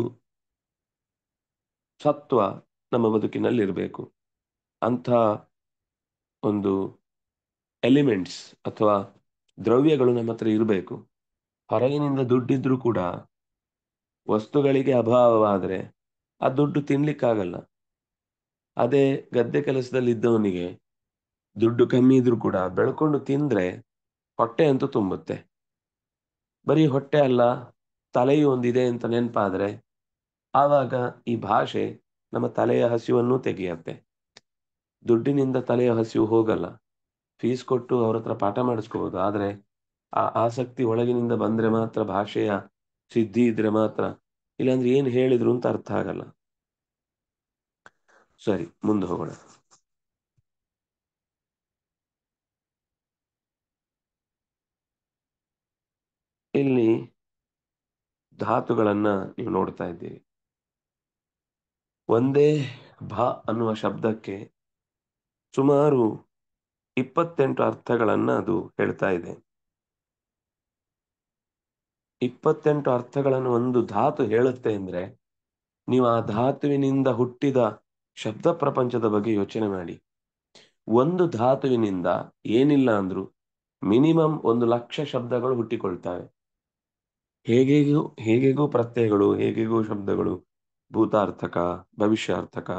Speaker 2: ಸತ್ವ ನಮ್ಮ ಬದುಕಿನಲ್ಲಿ ಇರಬೇಕು. ಅಂಥ ಒಂದು ಎಲಿಮೆಂಟ್ಸ್ ಅಥವಾ ದ್ರವ್ಯಗಳು ನಮ್ಮ ಹತ್ರ ಇರಬೇಕು. ಹೊರಗಿನಿಂದ ದುಡ್ಡಿದ್ರೂ ಕೂಡ ವಸ್ತುಗಳಿಗೆ ಅಭಾವವಾದರೆ ಆ ದುಡ್ಡು ತಿನ್ಲಿಕ್ಕಾಗಲ್ಲ. ಅದೇ ಗದ್ದೆ ಕೆಲಸದಲ್ಲಿ ಇದ್ದವನಿಗೆ ದುಡ್ಡು ಕಮ್ಮಿ ಇದ್ರೂ ಕೂಡ ಬೆಳ್ಕೊಂಡು ತಿಂದ್ರೆ ಹೊಟ್ಟೆ ಅಂತೂ ತುಂಬುತ್ತೆ. ಬರೀ ಹೊಟ್ಟೆ ಅಲ್ಲ, ತಲೆಯೂ ಒಂದಿದೆ ಅಂತ ನೆನಪಾದ್ರೆ ಆವಾಗ ಈ ಭಾಷೆ ನಮ್ಮ ತಲೆಯ ಹಸಿವನ್ನು ತೆಗೆಯುತ್ತೆ. ದುಡ್ಡಿನಿಂದ ತಲೆಯ ಹಸಿವು ಹೋಗಲ್ಲ. ಫೀಸ್ ಕೊಟ್ಟು ಅವ್ರ ಹತ್ರ ಪಾಠ ಮಾಡಿಸ್ಕೋಬಹುದು, ಆದ್ರೆ ಆ ಆಸಕ್ತಿ ಒಳಗಿನಿಂದ ಬಂದ್ರೆ ಮಾತ್ರ, ಭಾಷೆಯ ಸಿದ್ಧಿ ಇದ್ರೆ ಮಾತ್ರ. ಇಲ್ಲಾಂದ್ರೆ ಏನ್ ಹೇಳಿದ್ರು ಅಂತ ಅರ್ಥ ಆಗಲ್ಲ. ಸರಿ, ಮುಂದೆ ಹೋಗೋಣ. ಇಲ್ಲಿ ಧಾತುಗಳನ್ನ ನೀವು ನೋಡ್ತಾ ಇದ್ದೀರಿ. ಒಂದೇ ಭ ಅನ್ನುವ ಶಬ್ದಕ್ಕೆ ಸುಮಾರು 28 ಅರ್ಥಗಳನ್ನ ಅದು ಹೇಳ್ತಾ ಇದೆ. 28 ಅರ್ಥಗಳನ್ನು ಒಂದು ಧಾತು ಹೇಳುತ್ತೆ ಅಂದ್ರೆ ನೀವು ಆ ಧಾತುವಿನಿಂದ ಹುಟ್ಟಿದ ಶಬ್ದ ಪ್ರಪಂಚದ ಬಗ್ಗೆ ಯೋಚನೆ ಮಾಡಿ. ಒಂದು ಧಾತುವಿನಿಂದ ಏನಿಲ್ಲ ಅಂದ್ರೂ ಮಿನಿಮಮ್ 1,00,000 ಶಬ್ದಗಳು ಹುಟ್ಟಿಕೊಳ್ತವೆ. ಹೇಗೆಗೂ ಪ್ರತ್ಯಯಗಳು, ಹೇಗೆಗೂ ಶಬ್ದಗಳು, ಭೂತಾರ್ಥಕ, ಭವಿಷ್ಯಾರ್ಥಕ,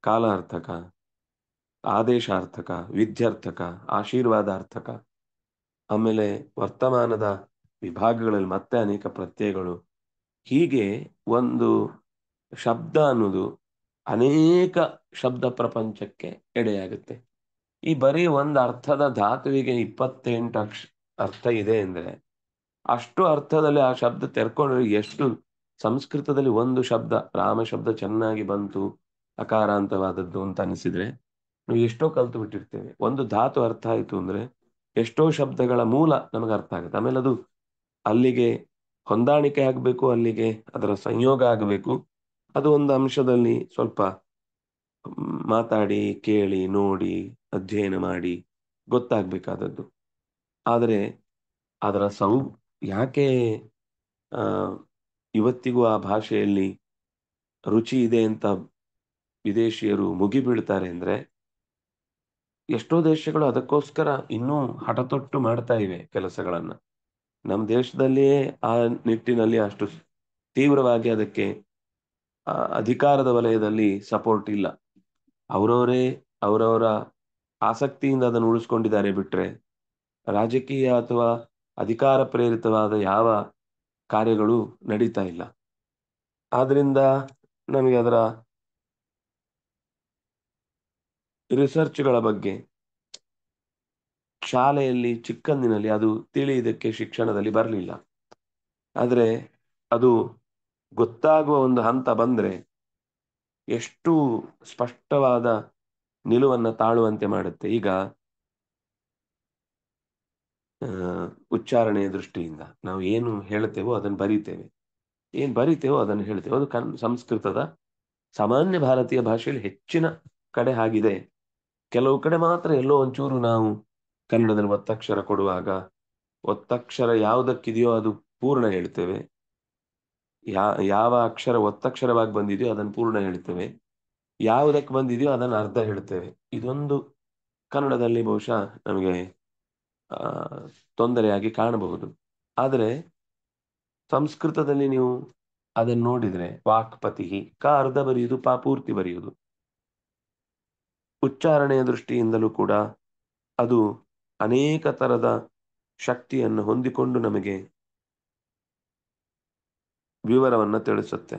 Speaker 2: ಕಾಲಾರ್ಥಕ, ಆದೇಶಾರ್ಥಕ, ವಿಧ್ಯರ್ಥಕ, ಆಶೀರ್ವಾದಾರ್ಥಕ, ಆಮೇಲೆ ವರ್ತಮಾನದ ವಿಭಾಗಗಳಲ್ಲಿ ಮತ್ತೆ ಅನೇಕ ಪ್ರತ್ಯಯಗಳು. ಹೀಗೆ ಒಂದು ಶಬ್ದ ಅನ್ನೋದು ಅನೇಕ ಶಬ್ದ ಪ್ರಪಂಚಕ್ಕೆ ಎಡೆಯಾಗುತ್ತೆ. ಈ ಬರೀ ಒಂದು ಅರ್ಥದ ಧಾತುವಿಗೆ 28 ಅರ್ಥ ಇದೆ ಅಂದ್ರೆ ಅಷ್ಟು ಅರ್ಥದಲ್ಲಿ ಆ ಶಬ್ದ ತೆರ್ಕೊಂಡ್ರೆ ಎಷ್ಟು ಸಂಸ್ಕೃತದಲ್ಲಿ ಒಂದು ಶಬ್ದ, ರಾಮ ಶಬ್ದ ಚೆನ್ನಾಗಿ ಬಂತು, ಅಕಾರಾಂತವಾದದ್ದು ಅಂತ ಅನಿಸಿದ್ರೆ ನಾವು ಎಷ್ಟೋ ಕಲ್ತು ಬಿಟ್ಟಿರ್ತೇವೆ. ಒಂದು ಧಾತು ಅರ್ಥ ಆಯ್ತು ಅಂದ್ರೆ ಎಷ್ಟೋ ಶಬ್ದಗಳ ಮೂಲ ನಮಗೆ ಅರ್ಥ ಆಗುತ್ತೆ. ಆಮೇಲೆ ಅದು ಅಲ್ಲಿಗೆ ಹೊಂದಾಣಿಕೆ ಆಗಬೇಕು, ಅಲ್ಲಿಗೆ ಅದರ ಸಂಯೋಗ ಆಗಬೇಕು. ಅದು ಒಂದು ಅಂಶದಲ್ಲಿ ಸ್ವಲ್ಪ ಮಾತಾಡಿ, ಕೇಳಿ, ನೋಡಿ, ಅಧ್ಯಯನ ಮಾಡಿ ಗೊತ್ತಾಗಬೇಕಾದದ್ದು. ಆದರೆ ಅದರ ಯಾಕೆ ಇವತ್ತಿಗೂ ಆ ಭಾಷೆಯಲ್ಲಿ ರುಚಿ ಇದೆ ಅಂತ ವಿದೇಶಿಯರು ಮುಗಿಬೀಳ್ತಾರೆ ಅಂದ್ರೆ ಎಷ್ಟೋ ದೇಶಗಳು ಅದಕ್ಕೋಸ್ಕರ ಇನ್ನೂ ಹಠತೊಟ್ಟು ಮಾಡ್ತಾ ಇವೆ ಕೆಲಸಗಳನ್ನ. ನಮ್ಮ ದೇಶದಲ್ಲಿಯೇ ಆ ನಿಟ್ಟಿನಲ್ಲಿ ಅಷ್ಟು ತೀವ್ರವಾಗಿ ಅದಕ್ಕೆ ಅಧಿಕಾರದ ವಲಯದಲ್ಲಿ ಸಪೋರ್ಟ್ ಇಲ್ಲ. ಅವರವರೇ ಅವರವರ ಆಸಕ್ತಿಯಿಂದ ಅದನ್ನು ಉಳಿಸ್ಕೊಂಡಿದ್ದಾರೆ ಬಿಟ್ರೆ ರಾಜಕೀಯ ಅಥವಾ ಅಧಿಕಾರ ಪ್ರೇರಿತವಾದ ಯಾವ ಕಾರ್ಯಗಳು ನಡೀತಾ ಇಲ್ಲ. ಆದ್ರಿಂದ ನಮಗೆ ಅದರ ರಿಸರ್ಚ್ಗಳ ಬಗ್ಗೆ ಶಾಲೆಯಲ್ಲಿ ಚಿಕ್ಕಂದಿನಲ್ಲಿ ಅದು ತಿಳಿಯುವುದಕ್ಕೆ ಶಿಕ್ಷಣದಲ್ಲಿ ಬರಲಿಲ್ಲ. ಆದರೆ ಅದು ಗೊತ್ತಾಗುವ ಒಂದು ಹಂತ ಬಂದ್ರೆ ಎಷ್ಟು ಸ್ಪಷ್ಟವಾದ ನಿಲುವನ್ನು ತಾಳುವಂತೆ ಮಾಡುತ್ತೆ. ಈಗ ಉಚ್ಚಾರಣೆಯ ದೃಷ್ಟಿಯಿಂದ ನಾವು ಏನು ಹೇಳ್ತೇವೋ ಅದನ್ನು ಬರಿತೇವೆ, ಏನು ಬರಿತೇವೋ ಅದನ್ನು ಹೇಳ್ತೇವೆ. ಅದು ಸಂಸ್ಕೃತದ ಸಾಮಾನ್ಯ ಭಾರತೀಯ ಭಾಷೆಯಲ್ಲಿ ಹೆಚ್ಚಿನ ಕಡೆ ಆಗಿದೆ. ಕೆಲವು ಕಡೆ ಮಾತ್ರ ಎಲ್ಲೋ ಒಂಚೂರು ನಾವು ಕನ್ನಡದಲ್ಲಿ ಒತ್ತಕ್ಷರ ಕೊಡುವಾಗ ಒತ್ತಕ್ಷರ ಯಾವುದಕ್ಕಿದೆಯೋ ಅದು ಪೂರ್ಣ ಹೇಳ್ತೇವೆ, ಯಾವ ಅಕ್ಷರ ಒತ್ತಕ್ಷರವಾಗಿ ಬಂದಿದೆಯೋ ಅದನ್ನು ಪೂರ್ಣ ಹೇಳ್ತೇವೆ, ಯಾವುದಕ್ಕೆ ಬಂದಿದೆಯೋ ಅದನ್ನು ಅರ್ಧ ಹೇಳ್ತೇವೆ. ಇದೊಂದು ಕನ್ನಡದಲ್ಲಿ ಬಹುಶಃ ನಮಗೆ ತೊಂದರೆಯಾಗಿ ಕಾಣಬಹುದು. ಆದರೆ ಸಂಸ್ಕೃತದಲ್ಲಿ ನೀವು ಅದನ್ನು ನೋಡಿದ್ರೆ ವಾಕ್ಪತಿ ಕ ಅರ್ಧ ಬರೆಯುವುದು, ಪ ಪೂರ್ತಿ ಬರೆಯುವುದು. ಉಚ್ಚಾರಣೆಯ ದೃಷ್ಟಿಯಿಂದಲೂ ಕೂಡ ಅದು ಅನೇಕ ತರದ ಶಕ್ತಿಯನ್ನು ಹೊಂದಿಕೊಂಡು ನಮಗೆ ವಿವರವನ್ನು ತಿಳಿಸುತ್ತೆ.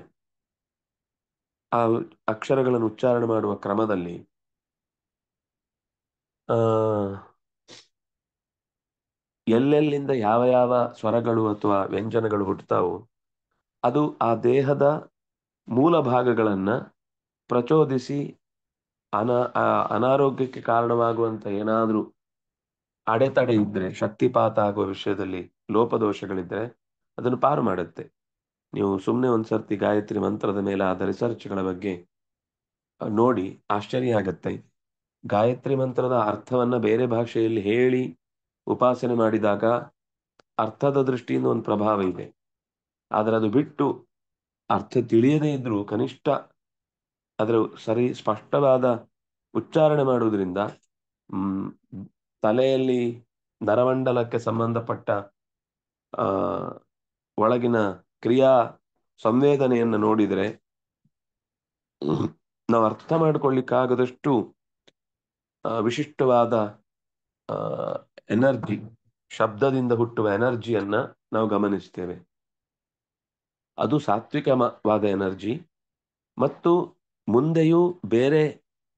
Speaker 2: ಆ ಅಕ್ಷರಗಳನ್ನು ಉಚ್ಚಾರಣೆ ಮಾಡುವ ಕ್ರಮದಲ್ಲಿ ಎಲ್ಲೆಲ್ಲಿಂದ ಯಾವ ಯಾವ ಸ್ವರಗಳು ಅಥವಾ ವ್ಯಂಜನಗಳು ಹುಟ್ಟುತ್ತಾವೋ ಅದು ಆ ದೇಹದ ಮೂಲ ಭಾಗಗಳನ್ನ ಪ್ರಚೋದಿಸಿ ಅನಾರೋಗ್ಯಕ್ಕೆ ಕಾರಣವಾಗುವಂತ ಏನಾದ್ರೂ ಅಡೆತಡೆ ಇದ್ರೆ, ಶಕ್ತಿಪಾತ ಆಗುವ ವಿಷಯದಲ್ಲಿ ಲೋಪದೋಷಗಳಿದ್ರೆ ಅದನ್ನು ಪಾರು ಮಾಡುತ್ತೆ. ನೀವು ಸುಮ್ಮನೆ ಒಂದ್ಸರ್ತಿ ಗಾಯತ್ರಿ ಮಂತ್ರದ ಮೇಲೆ ಆದ ರಿಸರ್ಚ್ಗಳ ಬಗ್ಗೆ ನೋಡಿ ಆಶ್ಚರ್ಯ ಆಗತ್ತೆ. ಗಾಯತ್ರಿ ಮಂತ್ರದ ಅರ್ಥವನ್ನ ಬೇರೆ ಭಾಷೆಯಲ್ಲಿ ಹೇಳಿ ಉಪಾಸನೆ ಮಾಡಿದಾಗ ಅರ್ಥದ ದೃಷ್ಟಿಯಿಂದ ಒಂದು ಪ್ರಭಾವ ಇದೆ. ಆದರೆ ಅದು ಬಿಟ್ಟು ಅರ್ಥ ತಿಳಿಯದೇ ಇದ್ರೂ ಕನಿಷ್ಠ ಅದರ ಸರಿ ಸ್ಪಷ್ಟವಾದ ಉಚ್ಚಾರಣೆ ಮಾಡುವುದರಿಂದ ತಲೆಯಲ್ಲಿ ನರಮಂಡಲಕ್ಕೆ ಸಂಬಂಧಪಟ್ಟ ಒಳಗಿನ ಕ್ರಿಯಾ ಸಂವೇದನೆಯನ್ನು ನೋಡಿದರೆ ನಾವು ಅರ್ಥ ಮಾಡಿಕೊಳ್ಳಿಕ್ಕಾಗದಷ್ಟು ವಿಶಿಷ್ಟವಾದ ಎನರ್ಜಿ, ಶಬ್ದದಿಂದ ಹುಟ್ಟುವ ಎನರ್ಜಿಯನ್ನ ನಾವು ಗಮನಿಸ್ತೇವೆ. ಅದು ಸಾತ್ವಿಕವಾದ ಎನರ್ಜಿ ಮತ್ತು ಮುಂದೆಯೂ ಬೇರೆ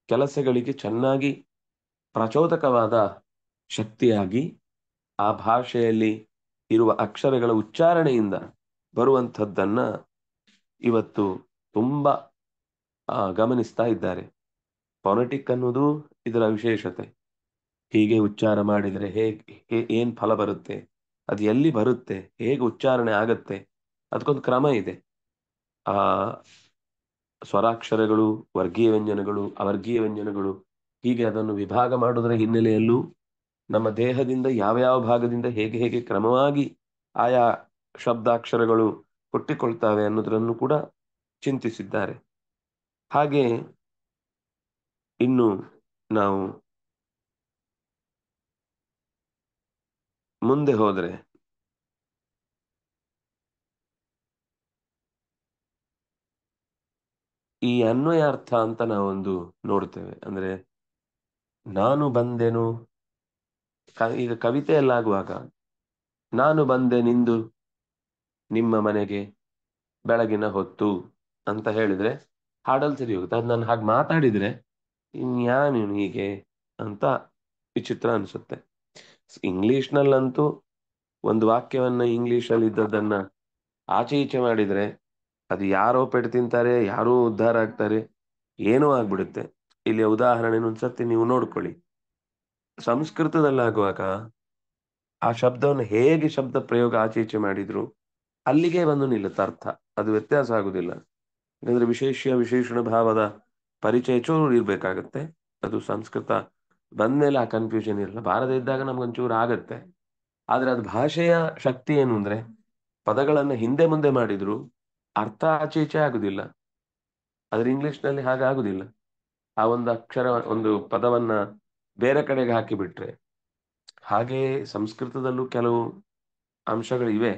Speaker 2: ಕೆಲಸಗಳಿಗೆ ಚೆನ್ನಾಗಿ ಪ್ರಚೋದಕವಾದ ಶಕ್ತಿಯಾಗಿ ಆ ಭಾಷೆಯಲ್ಲಿ ಇರುವ ಅಕ್ಷರಗಳ ಉಚ್ಚಾರಣೆಯಿಂದ ಬರುವಂಥದ್ದನ್ನ ಇವತ್ತು ತುಂಬಾ ಗಮನಿಸ್ತಾ ಇದ್ದಾರೆ. ಫೊನೆಟಿಕ್ ಅನ್ನೋದು ಇದರ ವಿಶೇಷತೆ. ಹೀಗೆ ಉಚ್ಚಾರ ಮಾಡಿದರೆ ಏನ್ ಫಲ ಬರುತ್ತೆ, ಅದು ಎಲ್ಲಿ ಬರುತ್ತೆ, ಹೇಗೆ ಉಚ್ಚಾರಣೆ ಆಗತ್ತೆ, ಅದಕ್ಕೊಂದು ಕ್ರಮ ಇದೆ. ಆ ಸ್ವರಾಕ್ಷರಗಳು, ವರ್ಗೀಯ ವ್ಯಂಜನಗಳು, ಅವರ್ಗೀಯ ವ್ಯಂಜನಗಳು, ಹೀಗೆ ಅದನ್ನು ವಿಭಾಗ ಮಾಡುವುದರ ಹಿನ್ನೆಲೆಯಲ್ಲೂ ನಮ್ಮ ದೇಹದಿಂದ ಯಾವ ಯಾವ ಭಾಗದಿಂದ ಹೇಗೆ ಹೇಗೆ ಕ್ರಮವಾಗಿ ಆಯಾ ಶಬ್ದಾಕ್ಷರಗಳು ಹುಟ್ಟಿಕೊಳ್ತವೆ ಅನ್ನೋದನ್ನು ಕೂಡ ಚಿಂತಿಸಿದ್ದಾರೆ. ಹಾಗೆ ಇನ್ನು ನಾವು ಮುಂದೆ ಹೋದರೆ ಈ ಅನ್ವಯಾರ್ಥ ಅಂತ ನಾವೊಂದು ನೋಡ್ತೇವೆ. ಅಂದ್ರೆ ನಾನು ಬಂದೆನು, ಈಗ ಕವಿತೆಯಲ್ಲಾಗುವಾಗ ನಾನು ಬಂದೆ ನಿಂದು ನಿಮ್ಮ ಮನೆಗೆ ಬೆಳಗಿನ ಹೊತ್ತು ಅಂತ ಹೇಳಿದ್ರೆ ಹಾಡಲ್ ಸರಿ ಹೋಗುತ್ತೆ. ಅದು ನಾನು ಹಾಗೆ ಮಾತಾಡಿದ್ರೆ ಇನ್ಯಾನು ಹೀಗೆ ಅಂತ ವಿಚಿತ್ರ ಅನ್ಸುತ್ತೆ. ಇಂಗ್ಲಿಷ್ನಲ್ಲಂತೂ ಒಂದು ವಾಕ್ಯವನ್ನ ಇಂಗ್ಲಿಷಲ್ಲಿ ಇದ್ದದನ್ನ ಆಚೆ ಈಚೆ ಮಾಡಿದ್ರೆ ಅದು ಯಾರೋ ಪೆಟ್ಟು ತಿಂತಾರೆ, ಯಾರೋ ಉದ್ಧಾರ ಆಗ್ತಾರೆ, ಏನೋ ಆಗ್ಬಿಡುತ್ತೆ. ಇಲ್ಲಿ ಉದಾಹರಣೆ ಒಂದ್ಸರ್ತಿ ನೀವು ನೋಡ್ಕೊಳ್ಳಿ. ಸಂಸ್ಕೃತದಲ್ಲಾಗುವಾಗ ಆ ಶಬ್ದವನ್ನು ಹೇಗೆ ಶಬ್ದ ಪ್ರಯೋಗ ಆಚೆ ಈಚೆ ಮಾಡಿದ್ರು ಅಲ್ಲಿಗೆ ಬಂದು ನಿಲ್ಲುತ್ತೆ ಅರ್ಥ, ಅದು ವ್ಯತ್ಯಾಸ ಆಗುದಿಲ್ಲ. ಯಾಕಂದ್ರೆ ವಿಶೇಷಣ ಭಾವದ ಪರಿಚಯ ಚೂರು ಇರ್ಬೇಕಾಗತ್ತೆ. ಅದು ಸಂಸ್ಕೃತ ಬಂದ್ಮೇಲೆ ಆ ಕನ್ಫ್ಯೂಷನ್ ಇರಲ್ಲ. ಬಾರದೇ ಇದ್ದಾಗ ನಮ್ಗೊಂಚೂರು ಆಗತ್ತೆ. ಆದ್ರೆ ಅದು ಭಾಷೆಯ ಶಕ್ತಿ ಏನು ಅಂದ್ರೆ ಪದಗಳನ್ನ ಹಿಂದೆ ಮುಂದೆ ಮಾಡಿದ್ರು ಅರ್ಥ ಆಚೆ ಈಚೆ ಆಗುದಿಲ್ಲ. ಆದ್ರೆ ಇಂಗ್ಲಿಷ್ನಲ್ಲಿ ಹಾಗಾಗುದಿಲ್ಲ. ಆ ಒಂದು ಅಕ್ಷರ, ಒಂದು ಪದವನ್ನ ಬೇರೆ ಕಡೆಗೆ ಹಾಕಿಬಿಟ್ರೆ, ಹಾಗೆ ಸಂಸ್ಕೃತದಲ್ಲೂ ಕೆಲವು ಅಂಶಗಳಿವೆ.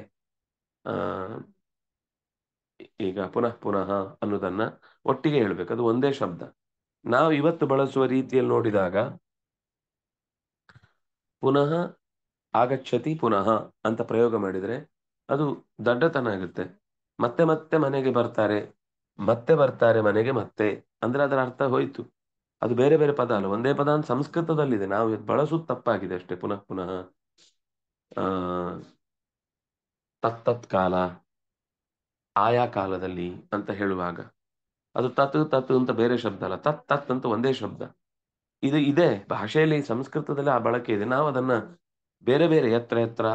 Speaker 2: ಈಗ ಪುನಃ ಪುನಃ ಅನ್ನೋದನ್ನ ಒಟ್ಟಿಗೆ ಹೇಳ್ಬೇಕು, ಅದು ಒಂದೇ ಶಬ್ದ. ನಾವು ಇವತ್ತು ಬಳಸುವ ರೀತಿಯಲ್ಲಿ ನೋಡಿದಾಗ ಪುನಃ ಆಗಚ್ಚತಿ ಪುನಃ ಅಂತ ಪ್ರಯೋಗ ಮಾಡಿದರೆ ಅದು ದಡ್ಡತನ ಆಗುತ್ತೆ. ಮತ್ತೆ ಮತ್ತೆ ಮನೆಗೆ ಬರ್ತಾರೆ, ಮತ್ತೆ ಬರ್ತಾರೆ ಮನೆಗೆ ಮತ್ತೆ, ಅಂದ್ರೆ ಅದರ ಅರ್ಥ ಹೋಯ್ತು. ಅದು ಬೇರೆ ಬೇರೆ ಪದ ಅಲ್ಲ, ಒಂದೇ ಪದ ಅಂತ ಸಂಸ್ಕೃತದಲ್ಲಿದೆ, ನಾವು ಬಳಸುವುದು ತಪ್ಪಾಗಿದೆ ಅಷ್ಟೇ. ಪುನಃ ಪುನಃ ಆ ತತ್ತತ್ ಕಾಲ, ಆಯಾ ಕಾಲದಲ್ಲಿ ಅಂತ ಹೇಳುವಾಗ ಅದು ತತ್ ತತ್ ಅಂತ ಬೇರೆ ಶಬ್ದ ಅಲ್ಲ, ತತ್ ತತ್ ಅಂತ ಒಂದೇ ಶಬ್ದ. ಇದು ಇದೆ ಭಾಷೆಯಲ್ಲಿ, ಸಂಸ್ಕೃತದಲ್ಲಿ ಆ ಬಳಕೆ ಇದೆ. ನಾವು ಅದನ್ನ ಬೇರೆ ಬೇರೆ ಎತ್ರ ಎತ್ರ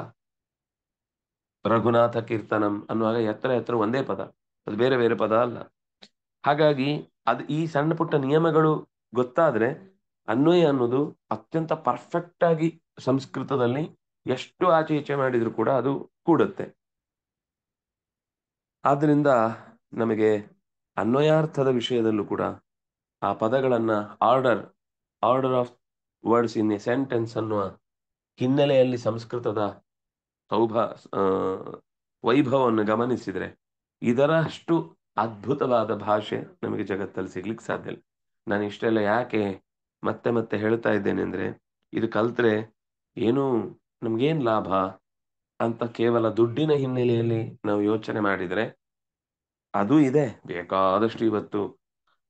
Speaker 2: ರಘುನಾಥ ಕೀರ್ತನಂ ಅನ್ನುವಾಗ ಎತ್ತರ ಎತ್ತರ ಒಂದೇ ಪದ, ಅದು ಬೇರೆ ಬೇರೆ ಪದ ಅಲ್ಲ. ಹಾಗಾಗಿ ಅದು ಈ ಸಣ್ಣ ಪುಟ್ಟ ನಿಯಮಗಳು ಗೊತ್ತಾದ್ರೆ ಅನ್ವಯ ಅನ್ನೋದು ಅತ್ಯಂತ ಪರ್ಫೆಕ್ಟ್ ಆಗಿ ಸಂಸ್ಕೃತದಲ್ಲಿ ಎಷ್ಟು ಆಚೆ ಈಚೆ ಮಾಡಿದ್ರು ಕೂಡ ಅದು ಕೂಡುತ್ತೆ. ಆದ್ರಿಂದ ನಮಗೆ ಅನ್ವಯಾರ್ಥದ ವಿಷಯದಲ್ಲೂ ಕೂಡ ಆ ಪದಗಳನ್ನ order of words in a sentence ಅನ್ನುವ ಹಿನ್ನೆಲೆಯಲ್ಲಿ ಸಂಸ್ಕೃತದ ಸೌಭ ಆ, ವೈಭವವನ್ನು ಗಮನಿಸಿದ್ರೆ ಇದರಷ್ಟು ಅದ್ಭುತವಾದ ಭಾಷೆ ನಮಗೆ ಜಗತ್ತಲ್ಲಿ ಸಿಗ್ಲಿಕ್ಕೆ ಸಾಧ್ಯ ಇಲ್ಲ. ನಾನು ಇಷ್ಟೆಲ್ಲ ಯಾಕೆ ಮತ್ತೆ ಮತ್ತೆ ಹೇಳ್ತಾ ಇದ್ದೇನೆ ಅಂದ್ರೆ, ಇದು ಕಲ್ತ್ರೆ ಏನು ನಮ್ಗೇನ್ ಲಾಭ ಅಂತ ಕೇವಲ ದುಡ್ಡಿನ ಹಿನ್ನೆಲೆಯಲ್ಲಿ ನಾವು ಯೋಚನೆ ಮಾಡಿದ್ರೆ ಅದು ಇದೆ, ಬೇಕಾದಷ್ಟು ಇವತ್ತು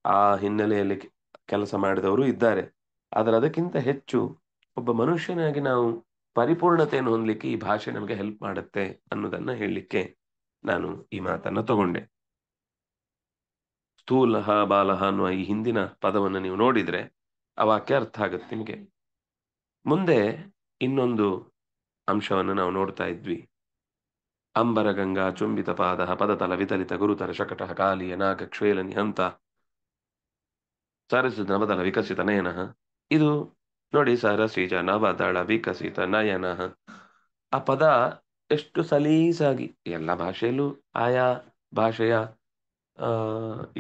Speaker 2: ಆ ಹಿನ್ನೆಲೆಯಲ್ಲಿ ಕೆಲಸ ಮಾಡಿದವರು ಇದ್ದಾರೆ. ಆದರೆ ಅದಕ್ಕಿಂತ ಹೆಚ್ಚು ಒಬ್ಬ ಮನುಷ್ಯನಾಗಿ ನಾವು ಪರಿಪೂರ್ಣತೆಯನ್ನು ಹೊಂದಲಿಕ್ಕೆ ಈ ಭಾಷೆ ನಮಗೆ ಹೆಲ್ಪ್ ಮಾಡುತ್ತೆ ಅನ್ನೋದನ್ನ ಹೇಳಲಿಕ್ಕೆ ನಾನು ಈ ಮಾತನ್ನ ತಗೊಂಡೆ. ಸ್ಥೂಲಹ ಬಾಲಹ ಅನ್ನುವ ಈ ಹಿಂದಿನ ಪದವನ್ನು ನೀವು ನೋಡಿದ್ರೆ ಆ ವಾಕ್ಯ ಅರ್ಥ ಆಗುತ್ತೆ ನಿಮಗೆ. ಮುಂದೆ ಇನ್ನೊಂದು ಅಂಶವನ್ನು ನಾವು ನೋಡ್ತಾ ಇದ್ವಿ. ಅಂಬರ ಗಂಗಾ ಚುಂಬಿತ ಪಾದ ಪದತಲ ವಿತಲಿತ ಗುರುತರ ಶಕಟ ಕಾಲಿಯ ನಾಗ ಕ್ಷೇಲ ನಿಹಂತ ಸರಸಿದ ನವದಳ ವಿಕಸಿತ ನಯನ. ಇದು ನೋಡಿ, ಸರಸಿಜ ನವದಳ ವಿಕಸಿತ ನಯನ. ಆ ಪದ ಎಷ್ಟು ಸಲೀಸಾಗಿ ಎಲ್ಲ ಭಾಷೆಯಲ್ಲೂ ಆಯಾ ಭಾಷೆಯ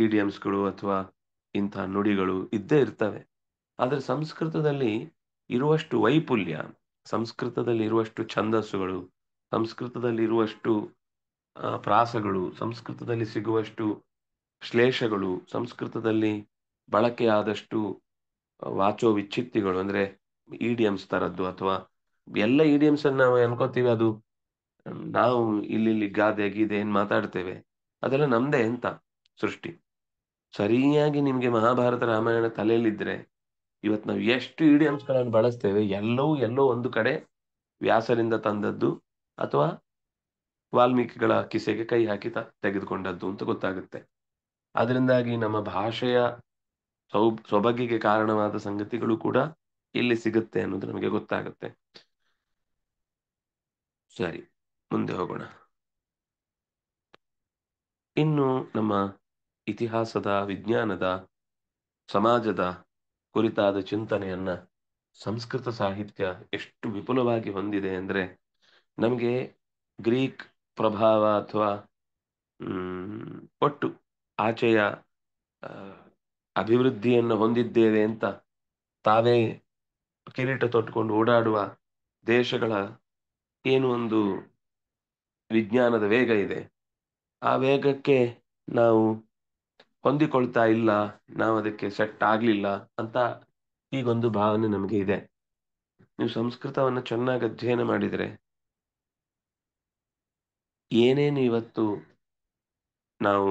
Speaker 2: ಇಡಿಯಮ್ಸ್ಗಳು ಅಥವಾ ಇಂಥ ನುಡಿಗಳು ಇದ್ದೇ ಇರ್ತವೆ. ಆದರೆ ಸಂಸ್ಕೃತದಲ್ಲಿ ಇರುವಷ್ಟು ವೈಪುಲ್ಯ, ಸಂಸ್ಕೃತದಲ್ಲಿ ಇರುವಷ್ಟು ಛಂದಸ್ಸುಗಳು, ಸಂಸ್ಕೃತದಲ್ಲಿ ಇರುವಷ್ಟು ಪ್ರಾಸಗಳು, ಸಂಸ್ಕೃತದಲ್ಲಿ ಸಿಗುವಷ್ಟು ಶ್ಲೇಷಗಳು, ಸಂಸ್ಕೃತದಲ್ಲಿ ಬಳಕೆಯಾದಷ್ಟು ವಾಚೋ ವಿಚ್ಛಿತ್ತಿಗಳು, ಅಂದ್ರೆ ಇಡಿಯಮ್ಸ್ ತರದ್ದು, ಅಥವಾ ಎಲ್ಲ ಇಡಿಯಮ್ಸ್ ಅನ್ನು ನಾವು ಅನ್ಕೋತೀವಿ ಅದು ನಾವು ಇಲ್ಲಿ ಗಾದೆ ಗೀದೆ ಏನ್ ಮಾತಾಡ್ತೇವೆ ಅದೆಲ್ಲ ನಮ್ದೇ ಅಂತ ಸೃಷ್ಟಿ. ಸರಿಯಾಗಿ ನಿಮ್ಗೆ ಮಹಾಭಾರತ ರಾಮಾಯಣ ತಲೆಯಲ್ಲಿದ್ರೆ ಇವತ್ತು ನಾವು ಎಷ್ಟು ಇಡಿಯಮ್ಸ್ಗಳನ್ನು ಬಳಸ್ತೇವೆ, ಎಲ್ಲೋ ಒಂದು ಕಡೆ ವ್ಯಾಸರಿಂದ ತಂದದ್ದು ಅಥವಾ ವಾಲ್ಮೀಕಿಗಳ ಕಿಸೆಗೆ ಕೈ ಹಾಕಿ ತೆಗೆದುಕೊಂಡದ್ದು ಅಂತ ಗೊತ್ತಾಗುತ್ತೆ. ಅದರಿಂದಾಗಿ ನಮ್ಮ ಭಾಷೆಯ ಸೊಬಗಿಗೆ ಕಾರಣವಾದ ಸಂಗತಿಗಳು ಕೂಡ ಇಲ್ಲಿ ಸಿಗುತ್ತೆ ಅನ್ನೋದು ನಮಗೆ ಗೊತ್ತಾಗುತ್ತೆ. ಸರಿ, ಮುಂದೆ ಹೋಗೋಣ. ಇನ್ನು ನಮ್ಮ ಇತಿಹಾಸದ, ವಿಜ್ಞಾನದ, ಸಮಾಜದ ಕುರಿತಾದ ಚಿಂತನೆಯನ್ನ ಸಂಸ್ಕೃತ ಸಾಹಿತ್ಯ ಎಷ್ಟು ವಿಪುಲವಾಗಿ ಹೊಂದಿದೆ ಅಂದ್ರೆ, ನಮಗೆ ಗ್ರೀಕ್ ಪ್ರಭಾವ ಅಥವಾ ಒಟ್ಟು ಆಚೆಯ ಆ, ಅಭಿವೃದ್ಧಿಯನ್ನು ಹೊಂದಿದ್ದೇವೆ ಅಂತ ತಾವೇ ಕಿರೀಟ ತೊಟ್ಟುಕೊಂಡು ಓಡಾಡುವ ದೇಶಗಳ ಏನು ಒಂದು ವಿಜ್ಞಾನದ ವೇಗ ಇದೆ, ಆ ವೇಗಕ್ಕೆ ನಾವು ಹೊಂದಿಕೊಳ್ತಾ ಇಲ್ಲ, ನಾವು ಅದಕ್ಕೆ ಸೆಟ್ ಆಗ್ಲಿಲ್ಲ ಅಂತ ಈಗೊಂದು ಭಾವನೆ ನಮಗೆ ಇದೆ. ನೀವು ಸಂಸ್ಕೃತವನ್ನು ಚೆನ್ನಾಗಿ ಅಧ್ಯಯನ ಮಾಡಿದರೆ ಏನೇನು ಇವತ್ತು ನಾವು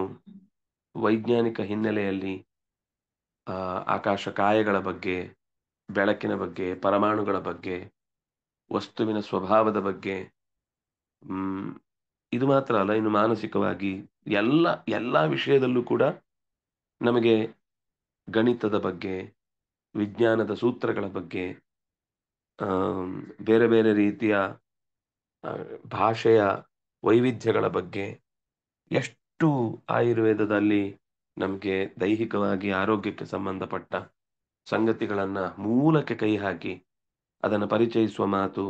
Speaker 2: ವೈಜ್ಞಾನಿಕ ಹಿನ್ನೆಲೆಯಲ್ಲಿ ಆಕಾಶ ಕಾಯಗಳ ಬಗ್ಗೆ, ಬೆಳಕಿನ ಬಗ್ಗೆ, ಪರಮಾಣುಗಳ ಬಗ್ಗೆ, ವಸ್ತುವಿನ ಸ್ವಭಾವದ ಬಗ್ಗೆ, ಇದು ಮಾತ್ರ ಅಲ್ಲ, ಇನ್ನು ಮಾನಸಿಕವಾಗಿ ಎಲ್ಲ ವಿಷಯದಲ್ಲೂ ಕೂಡ ನಮಗೆ ಗಣಿತದ ಬಗ್ಗೆ, ವಿಜ್ಞಾನದ ಸೂತ್ರಗಳ ಬಗ್ಗೆ, ಬೇರೆ ಬೇರೆ ರೀತಿಯ ಭಾಷೆಯ ವೈವಿಧ್ಯಗಳ ಬಗ್ಗೆ, ಎಷ್ಟು ಆಯುರ್ವೇದದಲ್ಲಿ ನಮಗೆ ದೈಹಿಕವಾಗಿ ಆರೋಗ್ಯಕ್ಕೆ ಸಂಬಂಧಪಟ್ಟ ಸಂಗತಿಗಳನ್ನ ಮೂಲಕ್ಕೆ ಕೈ ಹಾಕಿ ಅದನ್ನು ಪರಿಚಯಿಸುವ ಮಾತು,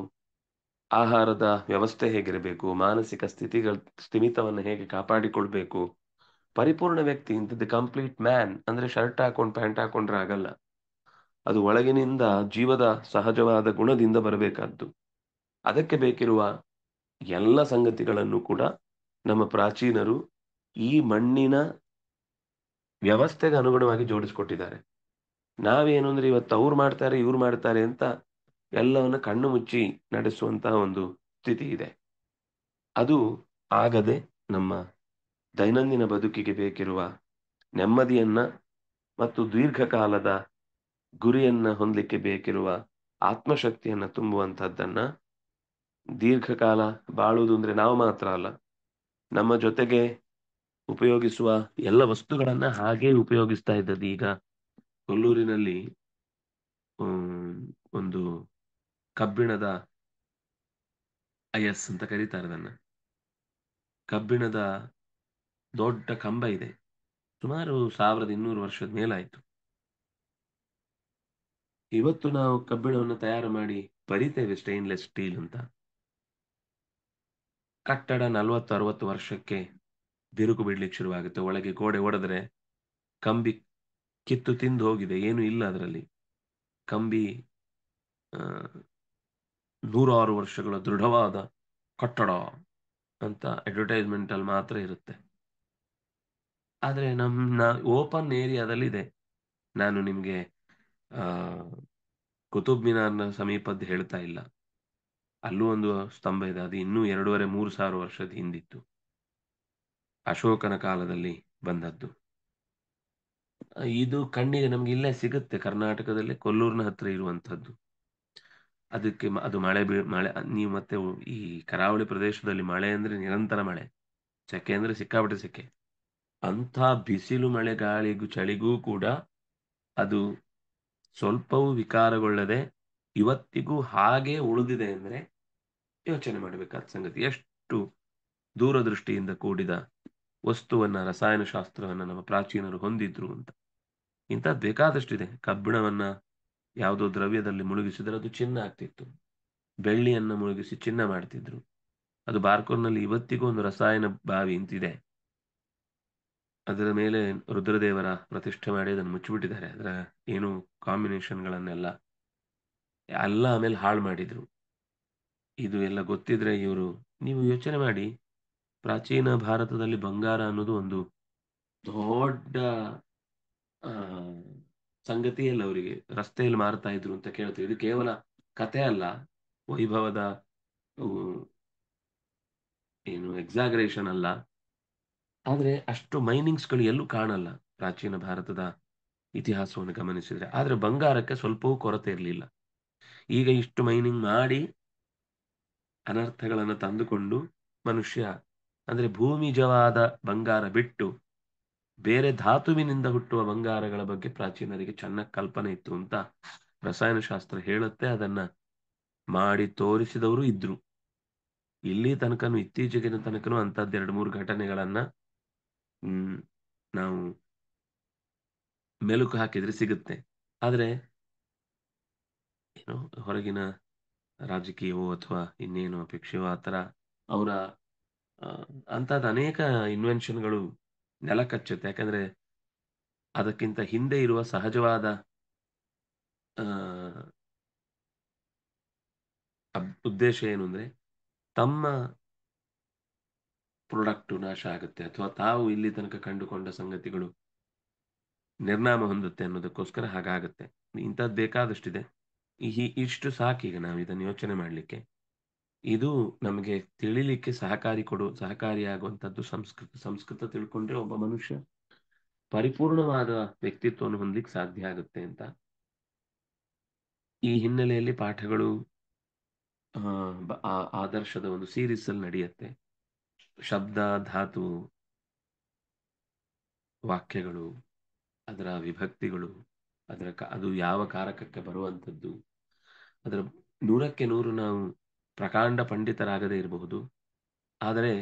Speaker 2: ಆಹಾರದ ವ್ಯವಸ್ಥೆ ಹೇಗಿರಬೇಕು, ಮಾನಸಿಕ ಸ್ಥಿಮಿತವನ್ನು ಹೇಗೆ ಕಾಪಾಡಿಕೊಳ್ಬೇಕು, ಪರಿಪೂರ್ಣ ವ್ಯಕ್ತಿ ಇಂಥದ್ದು ಕಂಪ್ಲೀಟ್ ಮ್ಯಾನ್ ಅಂದ್ರೆ ಶರ್ಟ್ ಹಾಕೊಂಡು ಪ್ಯಾಂಟ್ ಹಾಕೊಂಡ್ರೆ ಆಗಲ್ಲ, ಅದು ಒಳಗಿನಿಂದ ಜೀವದ ಸಹಜವಾದ ಗುಣದಿಂದ ಬರಬೇಕಾದ್ದು. ಅದಕ್ಕೆ ಬೇಕಿರುವ ಎಲ್ಲ ಸಂಗತಿಗಳನ್ನು ಕೂಡ ನಮ್ಮ ಪ್ರಾಚೀನರು ಈ ಮಣ್ಣಿನ ವ್ಯವಸ್ಥೆಗೆ ಅನುಗುಣವಾಗಿ ಜೋಡಿಸ್ಕೊಟ್ಟಿದ್ದಾರೆ. ನಾವೇನು ಅಂದ್ರೆ ಇವತ್ತು ಅವ್ರು ಮಾಡ್ತಾರೆ ಇವ್ರು ಮಾಡ್ತಾರೆ ಅಂತ ಎಲ್ಲವನ್ನ ಕಣ್ಣು ಮುಚ್ಚಿ ನಡೆಸುವಂತಹ ಒಂದು ಸ್ಥಿತಿ ಇದೆ. ಅದು ಆಗದೆ ನಮ್ಮ ದೈನಂದಿನ ಬದುಕಿಗೆ ಬೇಕಿರುವ ನೆಮ್ಮದಿಯನ್ನ ಮತ್ತು ದೀರ್ಘಕಾಲದ ಗುರಿಯನ್ನ ಹೊಂದಲಿಕ್ಕೆ ಬೇಕಿರುವ ಆತ್ಮಶಕ್ತಿಯನ್ನ ತುಂಬುವಂತಹದ್ದನ್ನ ದೀರ್ಘಕಾಲ ಬಾಳುವುದು ಅಂದ್ರೆ ನಾವು ಮಾತ್ರ ಅಲ್ಲ, ನಮ್ಮ ಜೊತೆಗೆ ಉಪಯೋಗಿಸುವ ಎಲ್ಲ ವಸ್ತುಗಳನ್ನ ಹಾಗೆ ಉಪಯೋಗಿಸ್ತಾ ಇದ್ದದ್ದು. ಈಗ ಕೊಲ್ಲೂರಿನಲ್ಲಿ ಒಂದು ಕಬ್ಬಿಣದ ಅಯಸ್ ಅಂತ ಕರೀತಾರೆ ಅದನ್ನ, ಕಬ್ಬಿಣದ ದೊಡ್ಡ ಕಂಬ ಇದೆ. ಸುಮಾರು 1200 ವರ್ಷದ ಮೇಲಾಯ್ತು. ಇವತ್ತು ನಾವು ಕಬ್ಬಿಣವನ್ನು ತಯಾರು ಮಾಡಿ ಬರಿತೇವೆ ಸ್ಟೇನ್ಲೆಸ್ ಸ್ಟೀಲ್ ಅಂತ. ಕಟ್ಟಡ 40-60 ವರ್ಷಕ್ಕೆ ಬಿರುಕು ಬಿಡ್ಲಿಕ್ಕೆ ಶುರುವಾಗುತ್ತೆ. ಒಳಗೆ ಗೋಡೆ ಒಡೆದ್ರೆ ಕಂಬಿ ಕಿತ್ತು ತಿಂದು ಹೋಗಿದೆ, ಏನು ಇಲ್ಲ ಅದರಲ್ಲಿ. ಕಂಬಿ 106 ವರ್ಷಗಳ ದೃಢವಾದ ಕಟ್ಟಡ ಅಂತ ಅಡ್ವರ್ಟೈಸ್ಮೆಂಟ್ ಅಲ್ಲಿ ಮಾತ್ರ ಇರುತ್ತೆ. ಆದ್ರೆ ನಮ್ಮ ಓಪನ್ ಏರಿಯಾದಲ್ಲಿದೆ. ನಾನು ನಿಮ್ಗೆ ಕುತುಬ್ ಮಿನಾರ್ನ ಸಮೀಪದ್ದು ಹೇಳ್ತಾ ಇಲ್ಲ. ಅಲ್ಲೂ ಒಂದು ಸ್ತಂಭ ಇದೆ, ಅದು ಇನ್ನೂ 2,500-3 ಸಾವಿರ ವರ್ಷದ ಹಿಂದಿತ್ತು, ಅಶೋಕನ ಕಾಲದಲ್ಲಿ ಬಂದದ್ದು. ಇದು ಕಣ್ಣಿಗೆ ನಮ್ಗೆ ಇಲ್ಲೇ ಸಿಗುತ್ತೆ, ಕರ್ನಾಟಕದಲ್ಲೇ ಕೊಲ್ಲೂರಿನ ಹತ್ರ ಇರುವಂತದ್ದು. ಅದಕ್ಕೆ ಅದು ಮಳೆ ನೀವು ಮತ್ತೆ ಈ ಕರಾವಳಿ ಪ್ರದೇಶದಲ್ಲಿ ಮಳೆ ಅಂದ್ರೆ ನಿರಂತರ ಮಳೆ, ಸೆಕೆ ಅಂದ್ರೆ ಸಿಕ್ಕಾಪಟ್ಟೆ ಸೆಕೆ. ಅಂಥ ಬಿಸಿಲು ಮಳೆ ಗಾಳಿಗೂ ಚಳಿಗೂ ಕೂಡ ಅದು ಸ್ವಲ್ಪವೂ ವಿಕಾರಗೊಳ್ಳದೆ ಇವತ್ತಿಗೂ ಹಾಗೆ ಉಳಿದಿದೆ ಅಂದ್ರೆ ಯೋಚನೆ ಮಾಡಬೇಕಾದ ಸಂಗತಿ. ಎಷ್ಟು ದೂರದೃಷ್ಟಿಯಿಂದ ಕೂಡಿದ ವಸ್ತುವನ್ನ, ರಸಾಯನಶಾಸ್ತ್ರವನ್ನ ನಮ್ಮ ಪ್ರಾಚೀನರು ಹೊಂದಿದ್ರು ಅಂತ. ಇಂಥದ್ದು ಬೇಕಾದಷ್ಟಿದೆ. ಕಬ್ಬಿಣವನ್ನ ಯಾವುದೋ ದ್ರವ್ಯದಲ್ಲಿ ಮುಳುಗಿಸಿದ್ರೆ ಅದು ಚಿನ್ನ ಆಗ್ತಿತ್ತು, ಬೆಳ್ಳಿಯನ್ನ ಮುಳುಗಿಸಿ ಚಿನ್ನ ಮಾಡ್ತಿದ್ರು. ಅದು ಬಾರ್ಕೋರ್ನಲ್ಲಿ ಇವತ್ತಿಗೂ ಒಂದು ರಸಾಯನ ಬಾವಿ ಇಂತಿದೆ. ಅದರ ಮೇಲೆ ರುದ್ರದೇವರ ಪ್ರತಿಷ್ಠೆ ಮಾಡಿ ಅದನ್ನು ಮುಚ್ಚಿಬಿಟ್ಟಿದ್ದಾರೆ. ಅದರ ಏನು ಕಾಂಬಿನೇಷನ್ಗಳನ್ನೆಲ್ಲ ಎಲ್ಲ ಆಮೇಲೆ ಹಾಳು ಮಾಡಿದ್ರು. ಇದು ಎಲ್ಲ ಗೊತ್ತಿದ್ರೆ ನೀವು ಯೋಚನೆ ಮಾಡಿ, ಪ್ರಾಚೀನ ಭಾರತದಲ್ಲಿ ಬಂಗಾರ ಅನ್ನೋದು ಒಂದು ದೊಡ್ಡ ಸಂಗತಿಯಲ್ಲ. ಅವರಿಗೆ ರಸ್ತೆಯಲ್ಲಿ ಮಾರ್ತಾ ಇದ್ರು ಅಂತ ಕೇಳ್ತೀವಿ. ಇದು ಕೇವಲ ಕಥೆ ಅಲ್ಲ, ವೈಭವದ ಏನು ಎಕ್ಸಾಗರೇಷನ್ ಅಲ್ಲ. ಆದ್ರೆ ಅಷ್ಟು ಮೈನಿಂಗ್ಸ್ಗಳು ಎಲ್ಲೂ ಕಾಣಲ್ಲ ಪ್ರಾಚೀನ ಭಾರತದ ಇತಿಹಾಸವನ್ನು ಗಮನಿಸಿದ್ರೆ. ಆದ್ರೆ ಬಂಗಾರಕ್ಕೆ ಸ್ವಲ್ಪವೂ ಕೊರತೆ ಇರಲಿಲ್ಲ. ಈಗ ಇಷ್ಟು ಮೈನಿಂಗ್ ಮಾಡಿ ಅನರ್ಥಗಳನ್ನು ತಂದುಕೊಂಡು ಮನುಷ್ಯ, ಅಂದ್ರೆ ಭೂಮಿಜವಾದ ಬಂಗಾರ ಬಿಟ್ಟು ಬೇರೆ ಧಾತುವಿನಿಂದ ಹುಟ್ಟುವ ಬಂಗಾರಗಳ ಬಗ್ಗೆ ಪ್ರಾಚೀನರಿಗೆ ಚೆನ್ನಾಗಿ ಕಲ್ಪನೆ ಇತ್ತು ಅಂತ ರಸಾಯನಶಾಸ್ತ್ರ ಹೇಳುತ್ತೆ. ಅದನ್ನ ಮಾಡಿ ತೋರಿಸಿದವರು ಇದ್ರು. ಇಲ್ಲಿ ತನಕನೂ, ಇತ್ತೀಚೆಗಿನ ತನಕನೂ ಅಂತದ್ದು 2-3 ಘಟನೆಗಳನ್ನ ನಾವು ಮೆಲುಕು ಹಾಕಿದ್ರೆ ಸಿಗುತ್ತೆ. ಆದ್ರೆ ಏನೋ ಹೊರಗಿನ ರಾಜಕೀಯವೋ ಅಥವಾ ಇನ್ನೇನು ಅಪೇಕ್ಷೆಯೋ ಆತರ ಅವರ ಅಂತದ್ ಅನೇಕ ಇನ್ವೆನ್ಷನ್ಗಳು ನೆಲ ಕಚ್ಚುತ್ತೆ. ಯಾಕಂದ್ರೆ ಅದಕ್ಕಿಂತ ಹಿಂದೆ ಇರುವ ಸಹಜವಾದ ಉದ್ದೇಶ ಏನು ಅಂದ್ರೆ ತಮ್ಮ ಪ್ರಾಡಕ್ಟ್ ನಾಶ ಆಗುತ್ತೆ ಅಥವಾ ತಾವು ಇಲ್ಲಿ ತನಕ ಕಂಡುಕೊಂಡ ಸಂಗತಿಗಳು ನಿರ್ನಾಮ ಹೊಂದುತ್ತೆ ಅನ್ನೋದಕ್ಕೋಸ್ಕರ ಹಾಗಾಗುತ್ತೆ. ಇಂಥದ್ದು ಬೇಕಾದಷ್ಟಿದೆ. ಇಷ್ಟು ಸಾಕೀಗ ನಾವು ಇದನ್ನು ಯೋಚನೆ ಮಾಡಲಿಕ್ಕೆ. ಇದು ನಮಗೆ ತಿಳಿಲಿಕ್ಕೆ ಸಹಕಾರಿಯಾಗುವಂಥದ್ದು ಸಂಸ್ಕೃತ ತಿಳ್ಕೊಂಡ್ರೆ ಒಬ್ಬ ಮನುಷ್ಯ ಪರಿಪೂರ್ಣವಾದ ವ್ಯಕ್ತಿತ್ವವನ್ನು ಹೊಂದಲಿಕ್ಕೆ ಸಾಧ್ಯ ಆಗುತ್ತೆ ಅಂತ. ಈ ಹಿನ್ನೆಲೆಯಲ್ಲಿ ಪಾಠಗಳು ಆದರ್ಶದ ಒಂದು ಸೀರೀಸ್ ಅಲ್ಲಿ ನಡೆಯುತ್ತೆ. ಶಬ್ದ, ಧಾತು, ವಾಕ್ಯಗಳು, ಅದರ ವಿಭಕ್ತಿಗಳು, ಅದು ಯಾವ ಕಾರಕಕ್ಕೆ ಬರುವಂಥದ್ದು, ಅದರ 100% ನಾವು ಪ್ರಕಾಂಡ ಪಂಡಿತರಾಗದೇ ಇರಬಹುದು. ಆದರೆ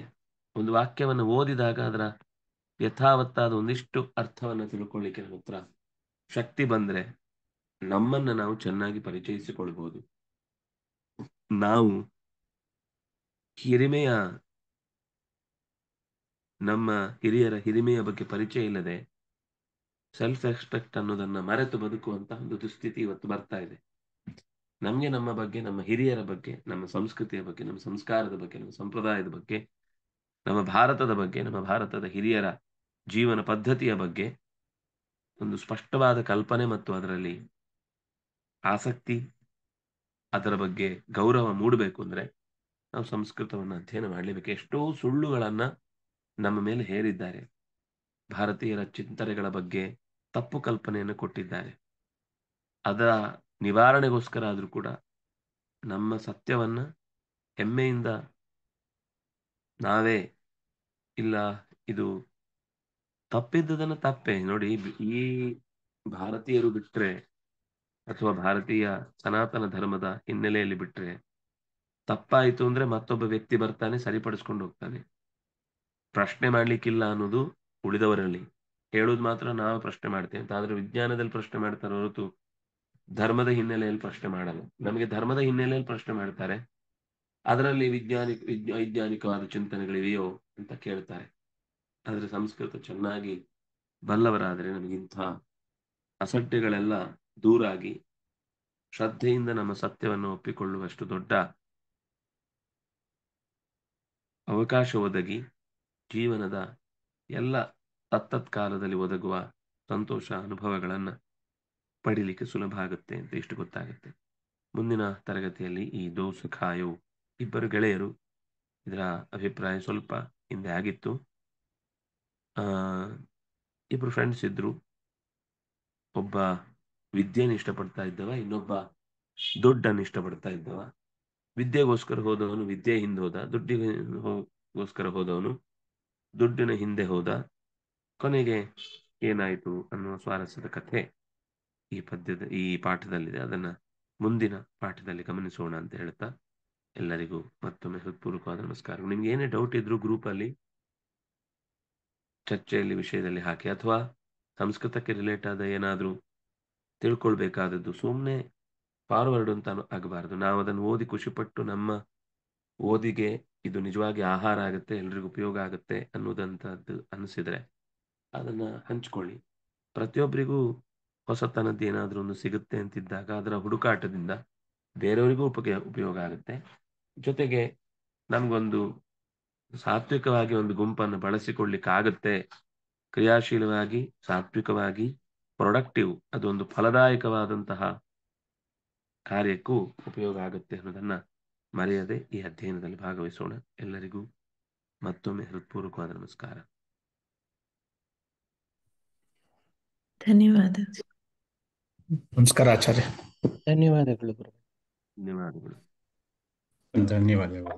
Speaker 2: ಒಂದು ವಾಕ್ಯವನ್ನು ಓದಿದಾಗ ಅದರ ಯಥಾವತ್ತಾದ ಒಂದಿಷ್ಟು ಅರ್ಥವನ್ನು ತಿಳ್ಕೊಳ್ಳಿಕ್ಕೆ ನಮ್ಮ ಹತ್ರ ಶಕ್ತಿ ಬಂದ್ರೆ ನಮ್ಮನ್ನ ನಾವು ಚೆನ್ನಾಗಿ ಪರಿಚಯಿಸಿಕೊಳ್ಬಹುದು. ನಾವು ನಮ್ಮ ಹಿರಿಯರ ಹಿರಿಮೆಯ ಬಗ್ಗೆ ಪರಿಚಯ ಇಲ್ಲದೆ ಸೆಲ್ಫ್ ರೆಸ್ಪೆಕ್ಟ್ ಅನ್ನೋದನ್ನ ಮರೆತು ಬದುಕುವಂತಹ ಒಂದು ದುಸ್ಥಿತಿ ಇವತ್ತು ಬರ್ತಾ ಇದೆ. ನಮ್ಗೆ ನಮ್ಮ ಬಗ್ಗೆ, ನಮ್ಮ ಹಿರಿಯರ ಬಗ್ಗೆ, ನಮ್ಮ ಸಂಸ್ಕೃತಿಯ ಬಗ್ಗೆ, ನಮ್ಮ ಸಂಸ್ಕಾರದ ಬಗ್ಗೆ, ನಮ್ಮ ಸಂಪ್ರದಾಯದ ಬಗ್ಗೆ, ನಮ್ಮ ಭಾರತದ ಬಗ್ಗೆ, ನಮ್ಮ ಭಾರತದ ಹಿರಿಯರ ಜೀವನ ಪದ್ಧತಿಯ ಬಗ್ಗೆ ಒಂದು ಸ್ಪಷ್ಟವಾದ ಕಲ್ಪನೆ ಮತ್ತು ಅದರಲ್ಲಿ ಆಸಕ್ತಿ, ಅದರ ಬಗ್ಗೆ ಗೌರವ ಮೂಡಬೇಕು ಅಂದ್ರೆ ನಾವು ಸಂಸ್ಕೃತವನ್ನು ಅಧ್ಯಯನ ಮಾಡಲೇಬೇಕು. ಎಷ್ಟೋ ಸುಳ್ಳುಗಳನ್ನ ನಮ್ಮ ಮೇಲೆ ಹೇರಿದ್ದಾರೆ. ಭಾರತೀಯರ ಚಿಂತನೆಗಳ ಬಗ್ಗೆ ತಪ್ಪು ಕಲ್ಪನೆಯನ್ನು ಕೊಟ್ಟಿದ್ದಾರೆ. ಅದರ ನಿವಾರಣೆಗೋಸ್ಕರ ಆದ್ರೂ ಕೂಡ ನಮ್ಮ ಸತ್ಯವನ್ನ ಹೆಮ್ಮೆಯಿಂದ ನಾವೇ ಇಲ್ಲ ಇದು ತಪ್ಪಿದ್ದದನ್ನ ತಪ್ಪೆ ನೋಡಿ, ಈ ಭಾರತೀಯರು ಬಿಟ್ರೆ ಅಥವಾ ಭಾರತೀಯ ಸನಾತನ ಧರ್ಮದ ಹಿನ್ನೆಲೆಯಲ್ಲಿ ಬಿಟ್ರೆ ತಪ್ಪಾಯಿತು ಅಂದ್ರೆ ಮತ್ತೊಬ್ಬ ವ್ಯಕ್ತಿ ಬರ್ತಾನೆ, ಸರಿಪಡಿಸ್ಕೊಂಡು ಹೋಗ್ತಾನೆ. ಪ್ರಶ್ನೆ ಮಾಡ್ಲಿಕ್ಕಿಲ್ಲ ಅನ್ನೋದು ಉಳಿದವರಲ್ಲಿ, ಹೇಳುದು ಮಾತ್ರ ನಾವು ಪ್ರಶ್ನೆ ಮಾಡ್ತೇವೆ ಅಂತ. ಆದ್ರೆ ವಿಜ್ಞಾನದಲ್ಲಿ ಪ್ರಶ್ನೆ ಮಾಡ್ತಾರೆ ಹೊರತು ಧರ್ಮದ ಹಿನ್ನೆಲೆಯಲ್ಲಿ ಪ್ರಶ್ನೆ ಮಾಡಲ್ಲ. ನಮಗೆ ಧರ್ಮದ ಹಿನ್ನೆಲೆಯಲ್ಲಿ ಪ್ರಶ್ನೆ ಮಾಡ್ತಾರೆ, ಅದರಲ್ಲಿ ವೈಜ್ಞಾನಿಕವಾದ ಚಿಂತನೆಗಳಿವೆಯೋ ಅಂತ ಕೇಳ್ತಾರೆ. ಆದ್ರೆ ಸಂಸ್ಕೃತ ಚೆನ್ನಾಗಿ ಬಲ್ಲವರಾದ್ರೆ ನಮಗಿಂಥ ಅಸಡ್ಡೆಗಳೆಲ್ಲ ದೂರಾಗಿ ಶ್ರದ್ಧೆಯಿಂದ ನಮ್ಮ ಸತ್ಯವನ್ನು ಒಪ್ಪಿಕೊಳ್ಳುವಷ್ಟು ದೊಡ್ಡ ಅವಕಾಶ ಒದಗಿ ಜೀವನದ ಎಲ್ಲ ತತ್ತತ್ಕಾಲದಲ್ಲಿ ಒದಗುವ ಸಂತೋಷ ಅನುಭವಗಳನ್ನ ಪಡಿಲಿಕ್ಕೆ ಸುಲಭ ಆಗುತ್ತೆ ಅಂತ ಇಷ್ಟು ಗೊತ್ತಾಗುತ್ತೆ. ಮುಂದಿನ ತರಗತಿಯಲ್ಲಿ ಈ ದೋಸು ಖಾಯೋ ಇಬ್ಬರು ಗೆಳೆಯರು, ಇದರ ಅಭಿಪ್ರಾಯ ಸ್ವಲ್ಪ ಹಿಂದೆ ಆಗಿತ್ತು. ಇಬ್ರು ಫ್ರೆಂಡ್ಸ್ ಇದ್ರು. ಒಬ್ಬ ವಿದ್ಯೆಯನ್ನು ಇಷ್ಟಪಡ್ತಾ ಇದ್ದವ, ಇನ್ನೊಬ್ಬ ದುಡ್ಡನ್ನು ಇಷ್ಟಪಡ್ತಾ ಇದ್ದವ. ವಿದ್ಯೆಗೋಸ್ಕರ ಹೋದವನು ವಿದ್ಯೆ ಹಿಂದೆ ಹೋದ, ದುಡ್ಡಿಗೋಸ್ಕರ ಹೋದವನು ದುಡ್ಡಿನ ಹಿಂದೆ ಹೋದ. ಕೊನೆಗೆ ಏನಾಯಿತು ಅನ್ನುವ ಸ್ವಾರಸ್ಯದ ಕಥೆ ಈ ಪಾಠದಲ್ಲಿದೆ. ಅದನ್ನ ಮುಂದಿನ ಪಾಠದಲ್ಲಿ ಗಮನಿಸೋಣ ಅಂತ ಹೇಳ್ತಾ ಎಲ್ಲರಿಗೂ ಮತ್ತೊಮ್ಮೆ ಹೃತ್ಪೂರ್ವಕವಾದ ನಮಸ್ಕಾರ. ನಿಮ್ಗೆ ಏನೇ ಡೌಟ್ ಇದ್ರು ಗ್ರೂಪ್ ಅಲ್ಲಿ ಚರ್ಚೆಯಲ್ಲಿ ವಿಷಯದಲ್ಲಿ ಹಾಕಿ, ಅಥವಾ ಸಂಸ್ಕೃತಕ್ಕೆ ರಿಲೇಟ್ ಆದ ಏನಾದ್ರೂ ತಿಳ್ಕೊಳ್ಬೇಕಾದದ್ದು ಸುಮ್ಮನೆ ಫಾರ್ವರ್ಡ್ ಅಂತ ಆಗಬಾರ್ದು. ನಾವು ಅದನ್ನು ಓದಿ ಖುಷಿಪಟ್ಟು ನಮ್ಮ ಓದಿಗೆ ಇದು ನಿಜವಾಗಿ ಆಹಾರ ಆಗುತ್ತೆ, ಎಲ್ರಿಗೂ ಉಪಯೋಗ ಆಗುತ್ತೆ ಅನ್ನೋದಂತದ್ದು ಅನಿಸಿದ್ರೆ ಅದನ್ನ ಹಂಚ್ಕೊಳ್ಳಿ. ಪ್ರತಿಯೊಬ್ಬರಿಗೂ ಹೊಸತನದ್ದು ಏನಾದ್ರೂ ಒಂದು ಸಿಗುತ್ತೆ ಅಂತಿದ್ದಾಗ ಅದರ ಹುಡುಕಾಟದಿಂದ ಬೇರೆಯವರಿಗೂ ಉಪಯೋಗ ಆಗುತ್ತೆ. ಜೊತೆಗೆ ನಮ್ಗೊಂದು ಸಾತ್ವಿಕವಾಗಿ ಒಂದು ಗುಂಪನ್ನು ಬಳಸಿಕೊಳ್ಳಿಕ್ಕಾಗತ್ತೆ, ಕ್ರಿಯಾಶೀಲವಾಗಿ ಸಾತ್ವಿಕವಾಗಿ ಪ್ರೊಡಕ್ಟಿವ್, ಅದೊಂದು ಫಲದಾಯಕವಾದಂತಹ ಕಾರ್ಯಕ್ಕೂ ಉಪಯೋಗ ಆಗುತ್ತೆ ಅನ್ನೋದನ್ನ ಮರೆಯದೆ ಈ ಅಧ್ಯಯನದಲ್ಲಿ ಭಾಗವಹಿಸೋಣ. ಎಲ್ಲರಿಗೂ ಮತ್ತೊಮ್ಮೆ ಹೃತ್ಪೂರ್ವಕವಾದ ನಮಸ್ಕಾರ.
Speaker 1: ಧನ್ಯವಾದ.
Speaker 3: ನಮಸ್ಕಾರ ಆಚಾರ್ಯ.
Speaker 4: ಧನ್ಯವಾದಗಳು ಗುರು.
Speaker 2: ಧನ್ಯವಾದಗಳು.
Speaker 3: ಧನ್ಯವಾದಗಳು.